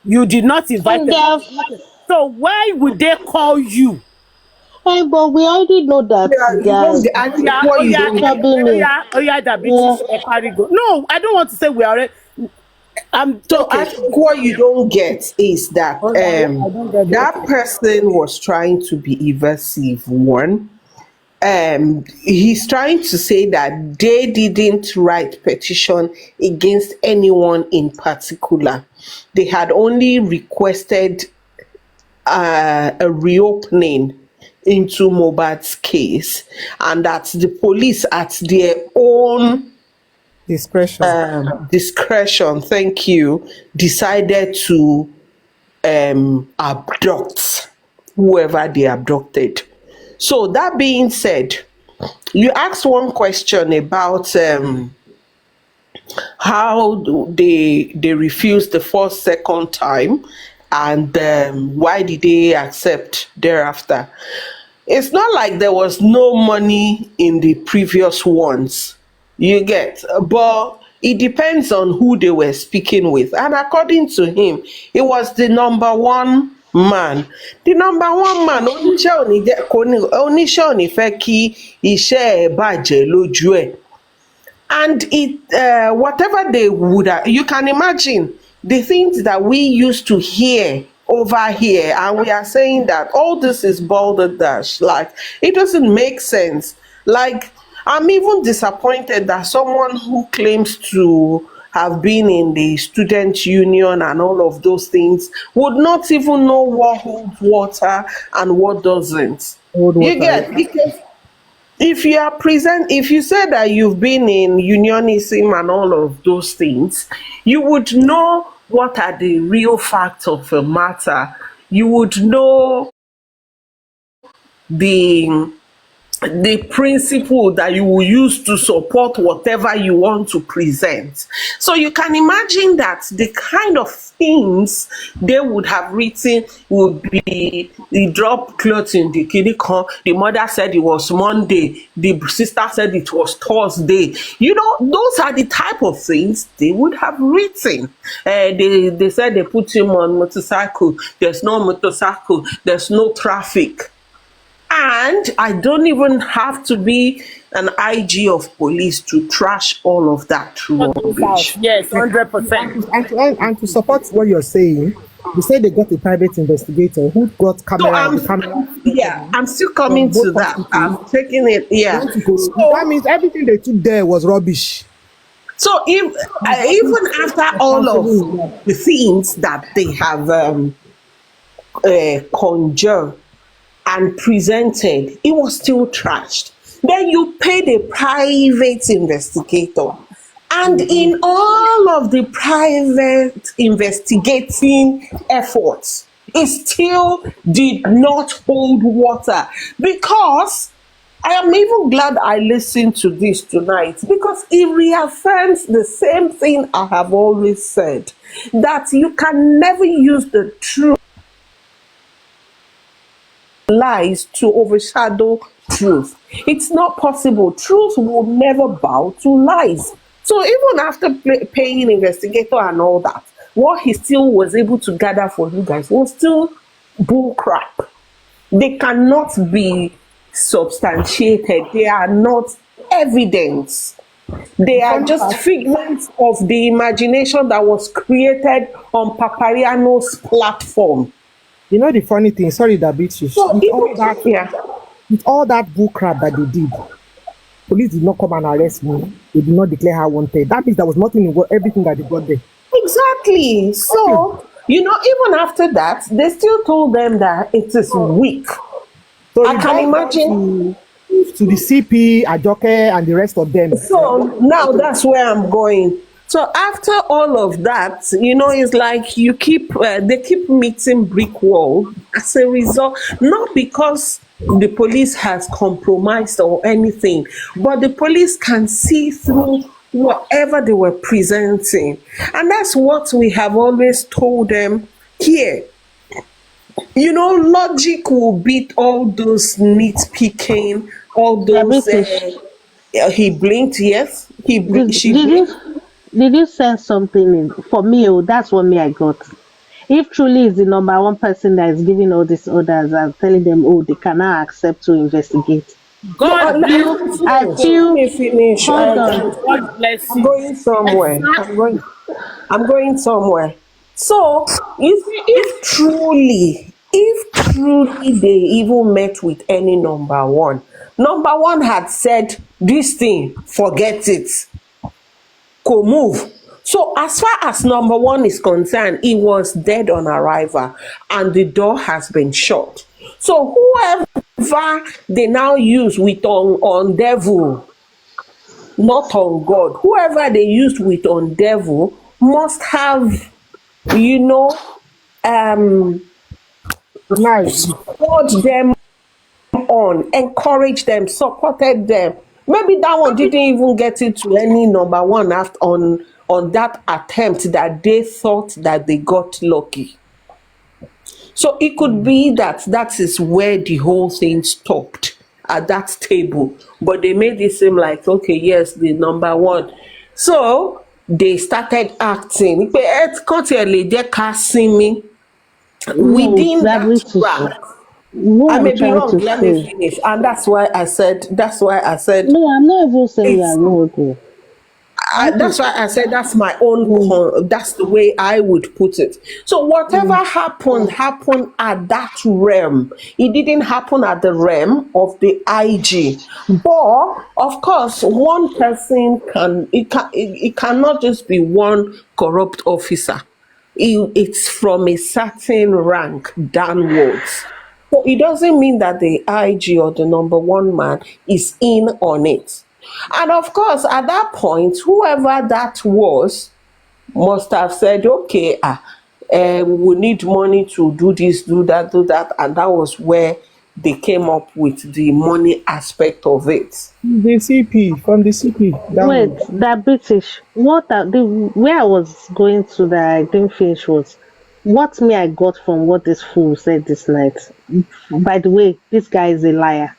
You did not invite And they them. have, So why would they call you? but we already know that Yeah, you don't they're get what you don't get. troubling me. That Yeah. British go. No, I don't want to say we are. I'm So I okay. think what you don't get is that I don't get it. that Okay. person was trying to be evasive. One, he's trying to say that they didn't write petition against anyone in particular. They had only requested a reopening into Mohbad's case, and that the police, at their own Discretion. discretion, thank you, decided to abduct whoever they abducted. So that being said, you asked one question about how they refused the first, second time, and why did they accept thereafter. It's not like there was no money in the previous ones, you get, but it depends on who they were speaking with. And according to him, it was the number one man. The number one man, oníṣẹ́ ò ní fẹ́ kí iṣẹ́ ẹ̀ bàjẹ́ lójú ẹ̀. And whatever they would have, you can imagine the things that we used to hear over here, and we are saying that all this is balderdash. Like, it doesn't make sense. Like, I'm even disappointed that someone who claims to have been in the student union and all of those things would not even know what holds water and what doesn't. Hold You water. get, because if you say that you've been in unionism and all of those things, you would know what are the real facts of the matter. You would know the the principle that you will use to support whatever you want to present. So you can imagine that the kind of things they would have written would be the drop cloth in the kinikon. The mother said it was Monday. The sister said it was Thursday. You know, those are the type of things they would have written. They said they put him on motorcycle. There's no motorcycle. There's no traffic. And I don't even have to be an IG of police to trash all of that rubbish. Yes, And, 100%. and to support what you're saying, you say they got a private investigator who got So camera, the camera I'm still from coming to both that. I'm hospitals. taking it, yeah. Want to go. So, That means everything they took there was rubbish. so if even after all of the things that they have conjured and presented, it was still trashed. Then you paid a private investigator. And in all of the private investigating efforts, it still did not hold water. Because I am even glad I listened to this tonight, because it reaffirms the same thing I have always said, that you can never use the truth lies to overshadow truth. It's not possible. Truth will never bow to lies. So even after paying investigator and all that, what he still was able to gather for you guys was still bull crap. They cannot be substantiated. They are not evidence. They are just figments of the imagination that was created on Papariano's platform. You know the funny thing, sorry that beats you. So With all that, yeah. with all that bull crap that they did, police did not come and arrest me. They did not declare her wanted. That means there was nothing in everything that they got there. Exactly. So, you know, even after that, they still told them that it is weak. So I can imagine. to the CP, Ajoke, and the rest of them. So now that's where I'm going. So after all of that, you know, it's like you keep they keep meeting brick wall as a result, not because the police has compromised or anything, but the police can see through whatever they were presenting, and that's what we have always told them here. You know, logic will beat all those nitpicking, all those. He blinked, yes. She blinked. Did you sense something in for me? Oh, that's what me I got. If truly is the number one person that is giving all these orders and telling them, oh, they cannot accept to investigate. God bless you. I feel. Finish. Hold on. God bless I'm you. going somewhere. I'm going somewhere. So if truly they even met with any number one had said this thing, forget it. Go move. So as far as number one is concerned, he was dead on arrival and the door has been shut. So whoever they now use with on devil, not on God, whoever they used with on devil must have, you know, urged them on, encouraged them, supported them. Maybe that one didn't even get into any number one after on that attempt that they thought that they got lucky. So it could be that is where the whole thing stopped, at that table. But they made it seem like, okay, yes, the number one. So they started acting. Within that rank. I may be wrong, let me finish. And that's why I said. No, I'm not even saying you're wrong. That's why I said that's my own. That's the way I would put it. So whatever happened at that realm. It didn't happen at the realm of the IG. But of course, one person it cannot just be one corrupt officer. It's from a certain rank downwards. So it doesn't mean that the IG or the number one man is in on it. And of course, at that point, whoever that was must have said, okay, we need money to do this, do that. And that was where they came up with the money aspect of it. The CP, from the CP Wait, downwards. that British. Where I was going to that I didn't finish was what me I got from what this fool said this night. By the way, this guy is a liar.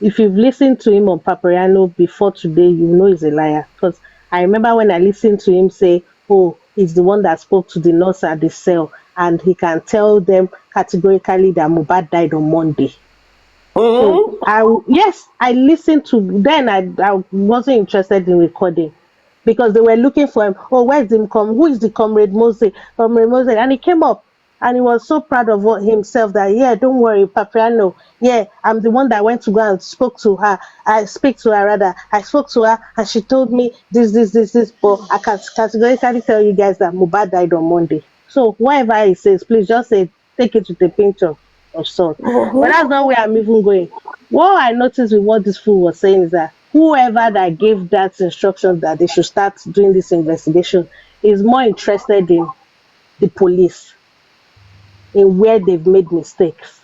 If you've listened to him on Paparazzo before today, you know he's a liar. Because I remember when I listened to him say, "Oh, he's the one that spoke to the nurse at the cell, and he can tell them categorically that Mohbad died on Monday." So Mhm. yes, I listened to. Then I wasn't interested in recording because they were looking for him. Oh, where's him? Who is the comrade Mose? Comrade Mose, and he came up and he was so proud of himself that yeah, don't worry, Papiano. Yeah, I'm the one that went to go and spoke to her. I speak to her rather. I spoke to her and she told me this. But I can categorically tell you guys that Mohbad died on Monday. So whatever he says, please just say take it with a pinch of salt. But that's not where I'm even going. What I noticed with what this fool was saying is that whoever that gave that instruction that they should start doing this investigation is more interested in the police, in where they've made mistakes,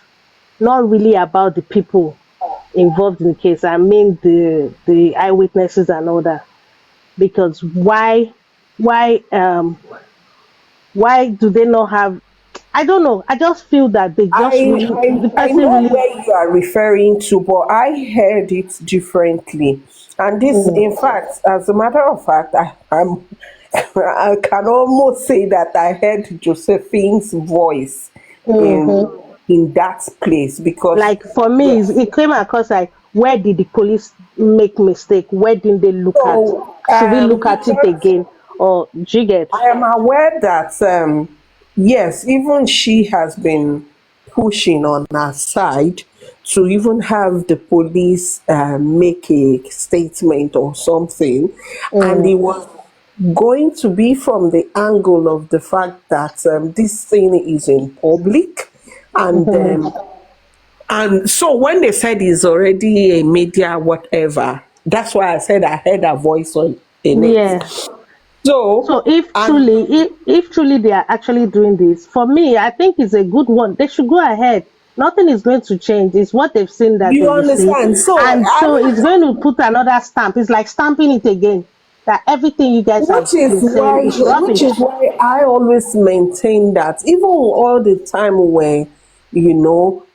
not really about the people involved in the case. I mean the eyewitnesses and all that. Because why why do they not have I don't know. I just feel that they just really the I person know really where you are referring to, but I heard it differently. And this, mm, in fact, as a matter of fact, I can almost say that I heard Josephine's voice in mhm. that place because Like for me, yes. it came across like where did the police make mistake? Where didn't they look at? So Should we look at it because again? Or do you get? I am aware that yes, even she has been pushing on her side to even have the police make a statement or something, and it Mm, was going to be from the angle of the fact that this thing is in public, and mhm. um, and so when they said it's already a media whatever, that's why I said I heard her voice in it. Yeah. So So if truly they are actually doing this, for me, I think it's a good one. They should go ahead. Nothing is going to change. It's what they've seen that they you will see. understand? So And I so it's mean, going to put another stamp. It's like stamping it again. That everything you guys have been saying is which is rubbish. why I always maintain that even all the time when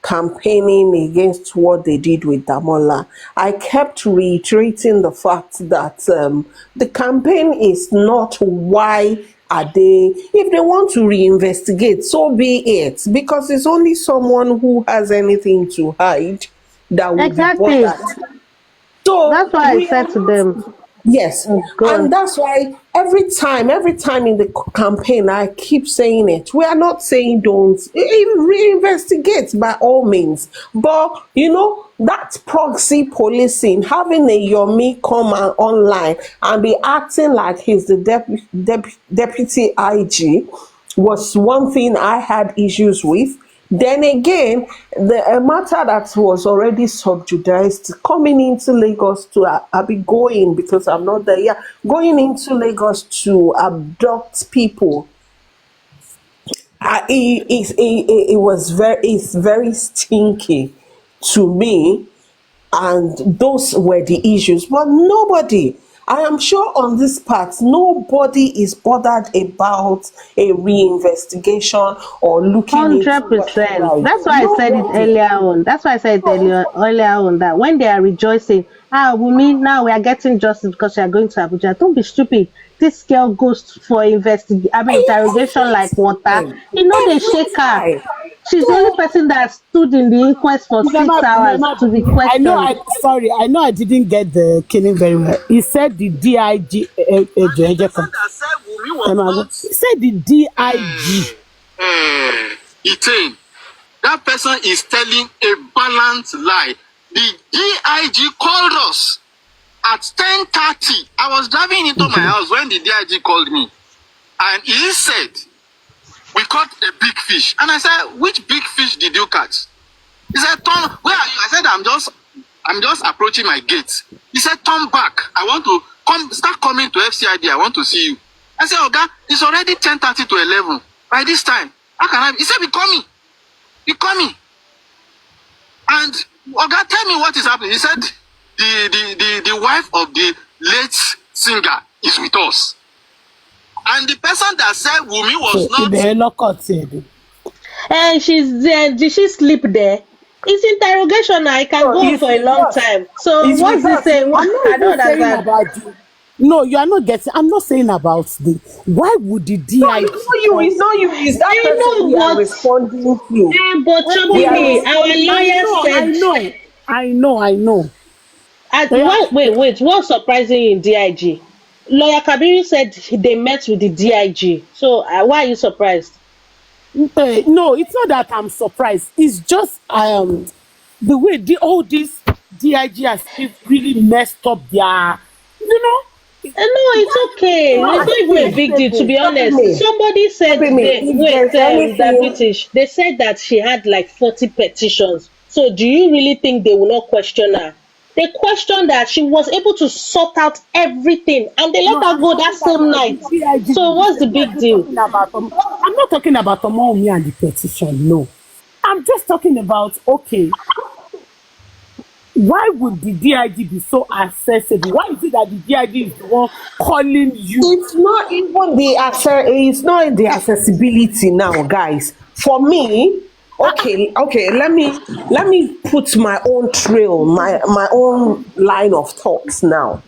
campaigning against what they did with Damola, I kept reiterating the fact that the campaign is not why are they, if they want to reinvestigate, so be it, because it's only someone who has anything to hide that will be Exactly. bothered. So That's why I we are said to not, them, yes, go and on. that's why every time in the campaign, I keep saying it. We are not saying don't reinvestigate by all means, but that proxy policing, having a Yomi come online and be acting like he's the deputy IG was one thing I had issues with. Then again, the a matter that was already subjudized coming into Lagos to I'll be going because I'm not there. Yeah, going into Lagos to abduct people. It's very stinky to me, and those were the issues. But nobody, I am sure on this part, nobody is bothered about a reinvestigation or looking into Hundred what percent. I That's do. why I said it Nobody. earlier on. That's why I said it earlier on that when they are rejoicing, Wumi, now we are getting justice because we are going to Abuja. Don't be stupid. This girl goes for interrogation Every like water. time, They every shake her. time. She's the only So person that stood in the inquest for 6 hours to be questioned. I know I didn't get the killing very well. He said the DIG. He said the DIG. Etain, that person is telling a balanced lie. The DIG called us at 10:30. I was driving into my house when the DIG called me. And he said, we caught a big fish. And I said, which big fish did you catch? He said, Tom, where are you? I said, I'm just approaching my gate. He said, turn back. I want to start coming to FCID. I want to see you. I said, Oga, it's already 10:30 to 11. By this time, how can I? He said, be coming. Be coming. And Oga, tell me what is happening. He said the wife of the late singer is with us. And the person that said Wumi was not. And she's there. Did she sleep there? It's interrogation now. It can go on for a long time. So what's this saying? I don't understand. No, you are not getting. I'm not saying about the. Why would the DI? No, it's not you. It's not you. It's that person we are responding to. But Chobimi, our lawyer said. I know. Wait. What's surprising in DIG? Lawyer Kabiru said they met with the DIG. So why are you surprised? No, it's not that I'm surprised. It's just the way all these DIG has really messed up their, No, it's okay. It's not even a big deal, to be honest. Somebody said, that British, they said that she had like 40 petitions. So do you really think they will not question her? They questioned that she was able to sort out everything and they let her go that same night. So what's the big deal? I'm not talking about Omomi and the petition, no. I'm just talking about, okay, why would the DIG be so accessible? Why is it that the DIG is the one calling you? It's not even the accessibility now, guys. For me, okay, let me put my own trail, my own line of thoughts now.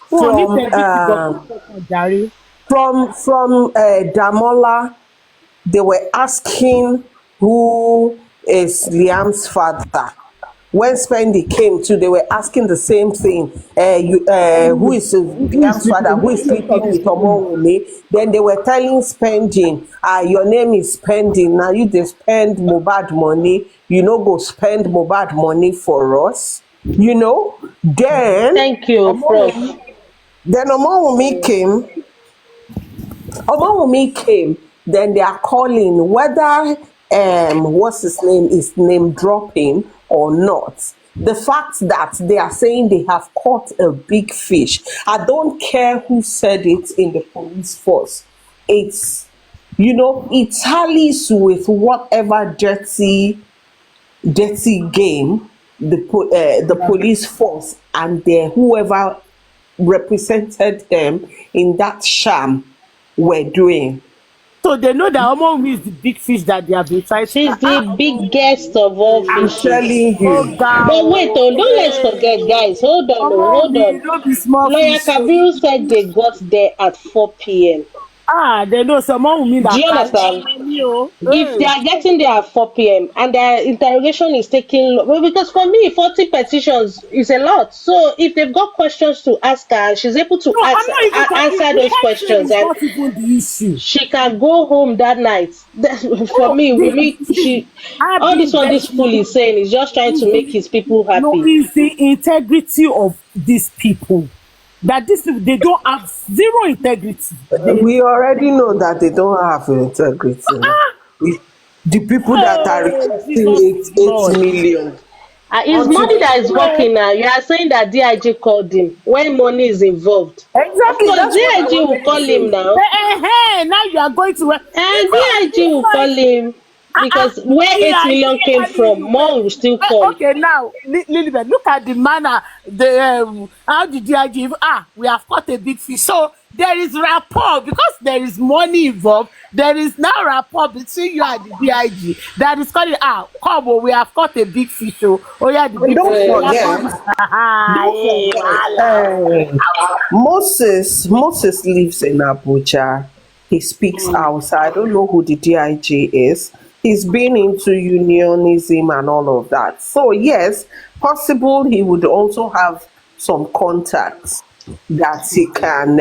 From Damola, they were asking who is Liam's father. When Spendy came to, they were asking the same thing. Who is Liam's father? Who is sleeping with Omowumi? Then they were telling Spending, your name is Spending. Now you just spend Mohbad money. You know, go spend Mohbad money for us. You know. Then thank you, Prof. Then Omowumi came. Then they are calling whether what's his name is name dropping or not. The fact that they are saying they have caught a big fish, I don't care who said it in the police force. It's, it tallies with whatever dirty game the police force and whoever represented them in that sham were doing. So they know that Omowumi is the big fish that they have been trying to. She's the biggest of all fishes. I'm telling you. But wait, don't let's forget, guys. Hold on. Lawyer Kabiru said they got there at 4 p.m. They know some Omowumi that. Do you understand? If they are getting there at 4 p.m. and their interrogation is taking because for me 40 petitions is a lot. So if they've got questions to ask her and she's able to answer those questions, and she can go home that night. For me, all this fool is saying is just trying to make his people happy. No, it's the integrity of these people. That they don't have zero integrity. We already know that they don't have integrity. The people that are requesting 8 million. It's money that is working now. You are saying that DIG called him when money is involved. Exactly. Of course, DIG will call him now. Now you are going to. And DIG will call him. Because where 8 million came from, more will still come. Okay, now, Lilibet, look at the manner, how the DIG, we have caught a big fish. So there is rapport, because there is money involved, there is now rapport between you and the DIG. That is calling, come on, we have caught a big fish. Oh yeah, the big fish. Moses lives in Abuja. He speaks Hausa. I don't know who the DIG is. He's been into unionism and all of that. So yes, possible he would also have some contacts that he can.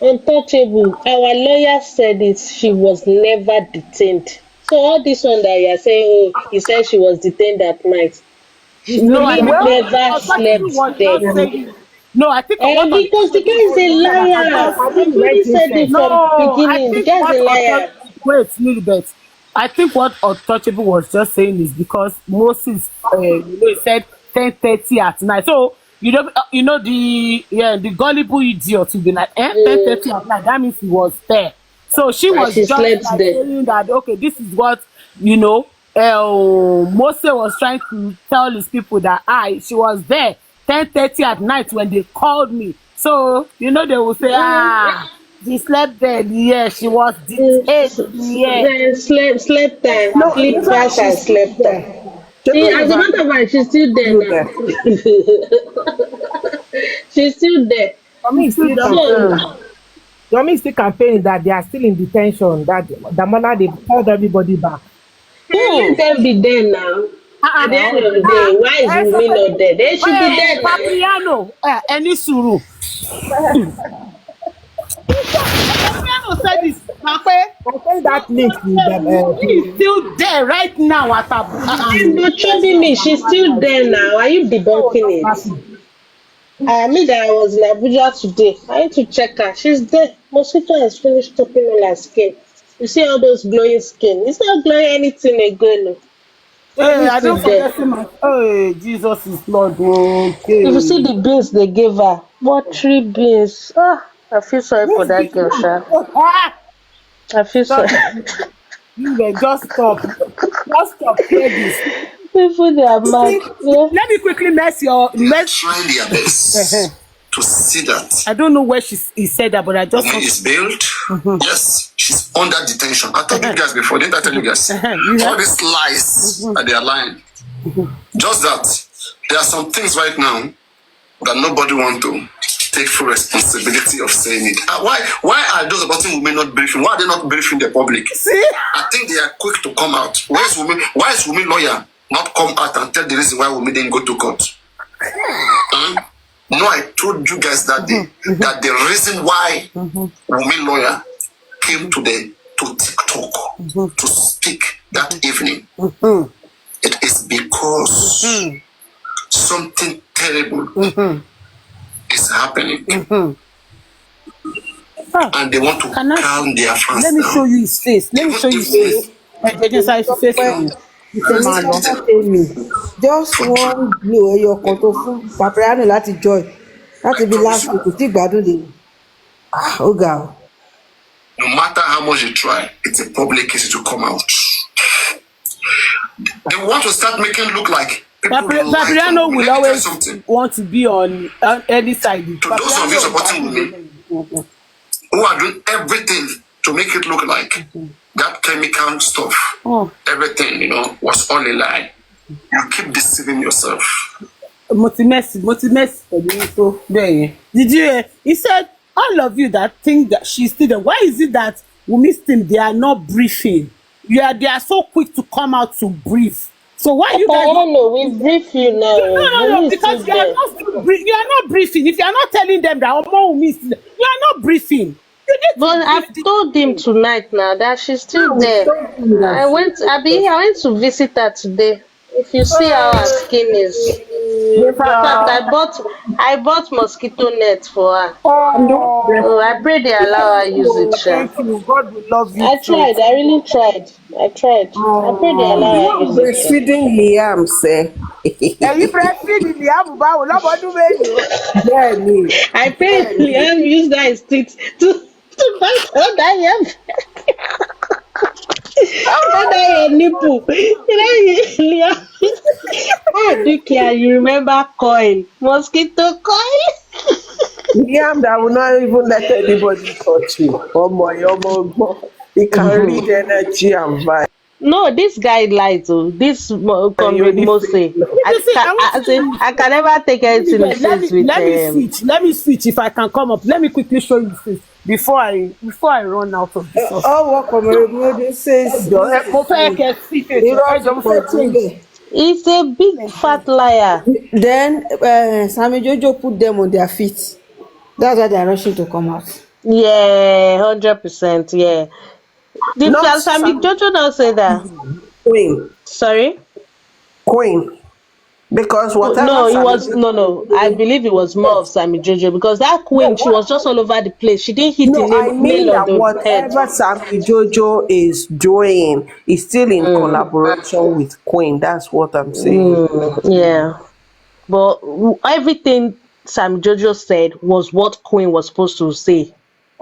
Untouchable. Our lawyer said it. She was never detained. So all this one that you are saying, he said she was detained at night. Never slept there. No, I think because the guy is a liar. I've already said it from the beginning. The guy is a liar. Wait, little bit. I think what Untouchable was just saying is because Moses, he said 10:30 at night. So the gullible idiot will be like, 10:30 at night. That means he was there. So she was just like saying that, okay, this is what Mose was trying to tell his people that she was there 10:30 at night when they called me. So they will say, she slept there. Yeah, she was detained. Yeah. Slept there. No, Sleep in fact, back and she's still slept there. there. Shebi As a matter of fact, she's still there still now. there. She's still there. Yomi is still campaigning. So, Yomi is still campaigning that they are still in detention. That Damola they called everybody back. let them be there now. At the end of the day, why is Wumi not there? They should be there now. Fabiano, any suru. Fabiano said this. I think that link with them. He's still there right now at But troubling me, she's still there now. Are you debunking it? I mean that I was in Abuja today. I need to check her. She's there. Mosquito has finished chopping all her skin. You see all those glowing skin. It's not glowing anything again. No. Hey, I don't forget my. Hey, Jesus is Lord. Okay. If you see the beans they gave her, what 3 beans? I feel sorry for that girl, Sha. I feel sorry. You just stop. Just stop. Hear this. People they are mad. Yeah. Let me quickly trying their best to see that. I don't know where he said that, but I just. Woman is bailed. Yes, she's under detention. I told you guys before, didn't I tell you guys? All these lies that they are lying. Just that there are some things right now that nobody want to take full responsibility of saying it. Why are those about women not briefing? Why are they not briefing the public? See? I think they are quick to come out. Why is women lawyer not come out and tell the reason why women didn't go to court? No, I told you guys that day that the reason why women lawyer came to TikTok to speak that evening, it is because something terrible is happening. And they want to calm their fans Let me down. show you his face. Let me show you his face. Just one blow ẹyọ kan tó fún Fabiano láti joy láti bí last week kò tí gbádùn lè ó ga o. No matter how much you try, it's a public case to come out. They want to start making look like Fabiano will always want to be on any side. To those of you supporting women who are doing everything to make it look like that chemical stuff, everything, was all a lie. You keep deceiving yourself. Did you hear? He said, all of you that think that she's still there, why is it that Wumi's team, they are not briefing? They are so quick to come out to brief. So why you guys? No, we brief you now. No, because you are not briefing. If you are not telling them that Wumi is still there, you are not briefing. But I've told him tonight now that she's still there. I went to visit her today. If you see how her skin is, in fact, I bought mosquito net for her. So I pray they allow her use it. Thank you. God will love you. I tried. I really tried. I pray they allow her use it. Breastfeeding Liam, say. You breastfeeding Liam? I pray Liam use that instinct to fight all that yam. That nipple. Liam. You remember coil? Mosquito coil? Liam that will not even let anybody touch you. He can read energy and vibe. No, this guy lies. This comrade Mose. I can never take anything he says with him. Let me switch. If I can come up, let me quickly show you this before I run out of this. What comrade Mose says? He's a big fat liar. Then Sammy Jojo put them on their feet. That's why they are rushing to come out. Yeah, 100%. Yeah. Did Sammy Jojo not say that? Queen. Sorry? Queen. Because whatever. No, it was no. I believe it was more of Sammy Jojo because that queen, she was just all over the place. She didn't hit the nail on the head. Whatever Sammy Jojo is doing is still in collaboration with Queen. That's what I'm saying. Yeah. But everything Sammy Jojo said was what Queen was supposed to say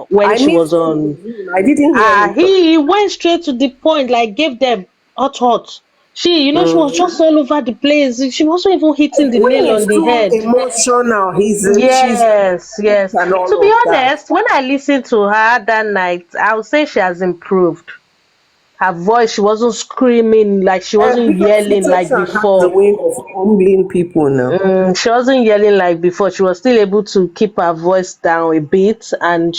when she was on. I didn't hear he went straight to the point, like gave them hot. She, she was just all over the place. She wasn't even hitting the When nail he's on the too head. emotional, she's Yes, yes. and To be all of that. honest, when I listened to her that night, I would say she has improved. Her voice, she wasn't screaming, like she wasn't Because yelling like rejection has the before. way of humbling people now. She wasn't yelling like before. She was still able to keep her voice down a bit, and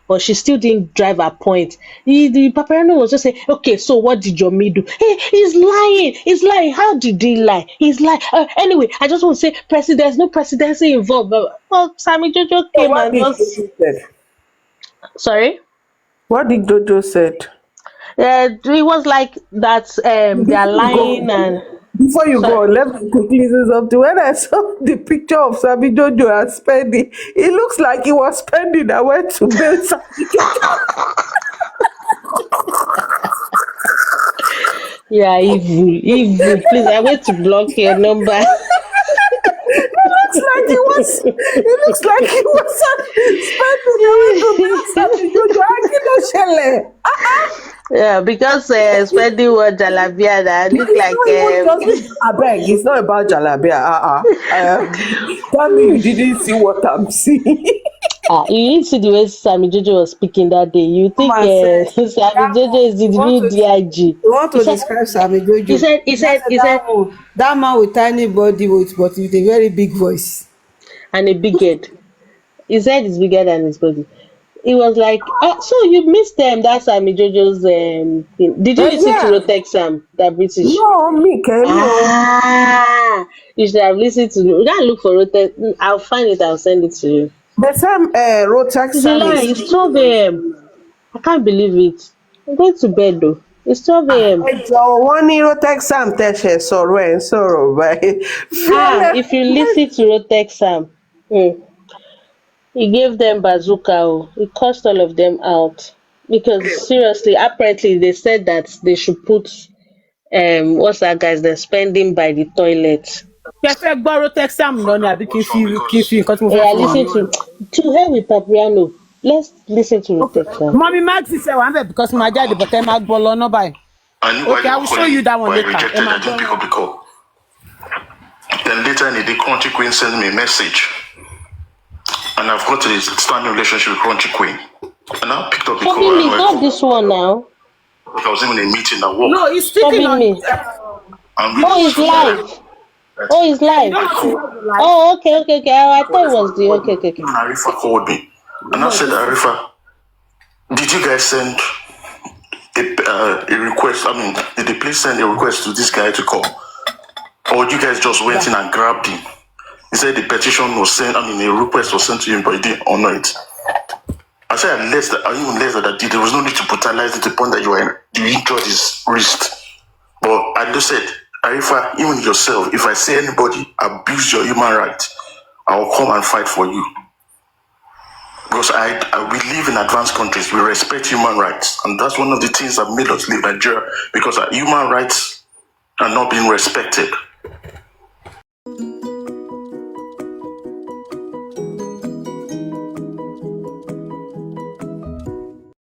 but she still didn't drive her point. The Paparano was just saying, "Okay, so what did Yomi do? Hey, he's lying. He's lying. How did he lie? He's lying." Anyway, I just want to say, there's no presidency involved. But Sammy Jojo So came what and did just Jojo said? sorry. What did Jojo said? It was like that. They're Before you lying go, and before you sorry. go, let me quickly say something. When I saw the picture of Sabi Jojo and spending, it looks like he was spending. I went to bail Sabi Jojo. Yeah, evil, evil. Please, I wait to block your number. It looks like he was spending. I went to bail Sabi Jojo. Akilo Shele. Yeah, because spending one jalabia that No, look it's like not even just I beg. It's not about Jalabia. Tell me you didn't see what I'm seeing. you didn't see the way Sammy Jojo was speaking that day. You think Woman said Sammy that Jojo is the new DIG? you want He to said, describe Sammy he Jojo. said, he That said, said he said, that man with tiny body weight, but with a very big voice. and a big head. His head is bigger than his body. He was like, so you missed them. That's Sammy Jojo's thing. Did you listen to Yeah. Rotex Sam, that British? No, me, no. You should have listened to. You gotta look for Rotex. I'll find it. I'll send it to you. The same Rotex It's a Sam lie. is. It's 12 a.m. I can't believe it. I'm going to bed though. It's 12 a.m. Wọ́n ní Rotex Sam tẹ̀sẹ̀ sọ̀rọ̀ ẹ̀ ń sọ̀rọ̀ báyìí. Fiẹ́lẹ̀ If you listen to Rotex Sam, he gave them bazooka. He cursed all of them out. Because seriously, apparently they said that they should put what's that guys they're spending by the toilet. Ṣé ẹ fẹ́ gbọ́ Rotex Sam lọ ni àbí kí n fi nǹkan tí mo fẹ́ Yeah, fi hàn listen yín? to hell with Papriano. Let's listen to Okay. Rotex Sam. Mọ́mí Maxi ṣe wà ń bẹ̀ because máa jáde but ẹ máa gbọ́ lọ náà báyìí. Okay, I will show you that one later. Rejected, I didn't pick up the call. Then later in the day, Crunchy Queen sends me a message. And I've got a standing relationship with Crunchy Queen. And I picked up the call. Fabiyi, it's not this one now. I was even in a meeting at work. No, he's speaking on. Fabiyi. It's live. Oh, it's live. You don't want to know the live. Oh, okay. I thought it was the okay. Even Arifa called me. And I said, Arifa, did you guys send a request? I mean, did the police send a request to this guy to call? Or you guys just went in and grabbed him? He said the petition was sent, a request was sent to him, but he didn't honor it. I said, even less that there was no need to brutalize it to the point that you injured his wrist. But I just said, Arifa, even yourself, if I see anybody abuse your human rights, I will come and fight for you. Because we live in advanced countries, we respect human rights. And that's one of the things that made us leave Nigeria, because our human rights are not being respected.